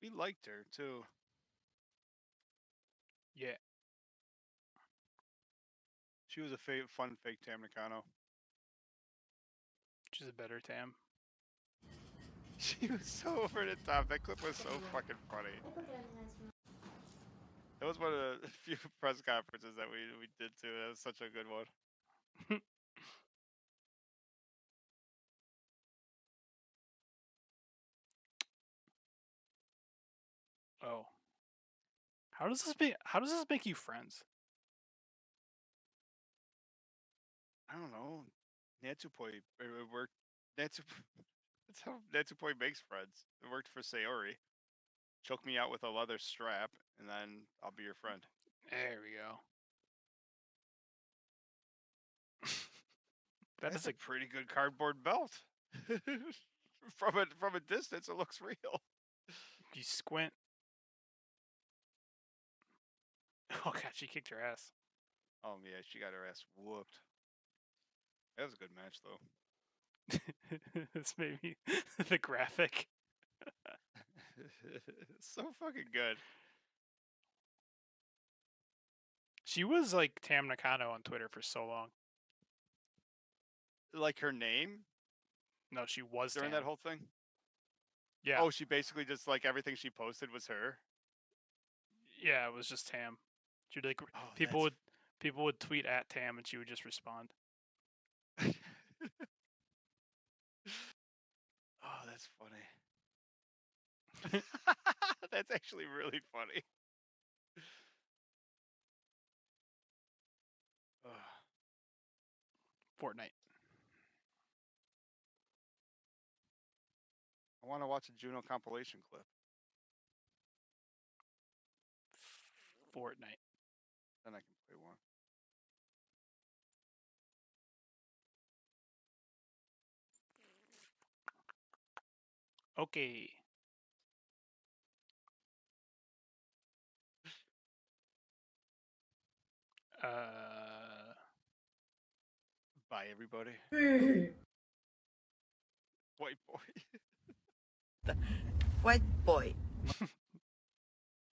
Speaker 2: We liked her too.
Speaker 1: Yeah.
Speaker 2: She was a fun fake Tam Nakano.
Speaker 1: She's a better Tam.
Speaker 2: She was so over the top. That clip was so fucking funny. That was one of the few press conferences that we did too. That was such a good one.
Speaker 1: Oh. How does this make you friends?
Speaker 2: I don't know. Natsupoi worked. That's how Natsupoi makes friends. It worked for Sayori. Choke me out with a leather strap, and then I'll be your friend.
Speaker 1: There we go.
Speaker 2: That's a pretty good cardboard belt. From a distance, it looks real.
Speaker 1: You squint. Oh god, she kicked her ass.
Speaker 2: Oh yeah, she got her ass whooped. That was a good match though.
Speaker 1: It's maybe the graphic.
Speaker 2: So fucking good.
Speaker 1: She was like Tam Nakano on Twitter for so long.
Speaker 2: Like her name
Speaker 1: No, she was
Speaker 2: during
Speaker 1: Tam.
Speaker 2: that whole thing.
Speaker 1: Yeah.
Speaker 2: Oh, she basically just like everything she posted was her.
Speaker 1: Yeah, it was just Tam. She'd like
Speaker 2: Oh,
Speaker 1: people would tweet at Tam and she would just respond.
Speaker 2: Oh, that's funny. That's actually really funny.
Speaker 1: Fortnite.
Speaker 2: I want to watch a Juno compilation clip.
Speaker 1: Fortnite.
Speaker 2: Then I can play one.
Speaker 1: Okay.
Speaker 2: Bye, everybody. White boy.
Speaker 9: White boy.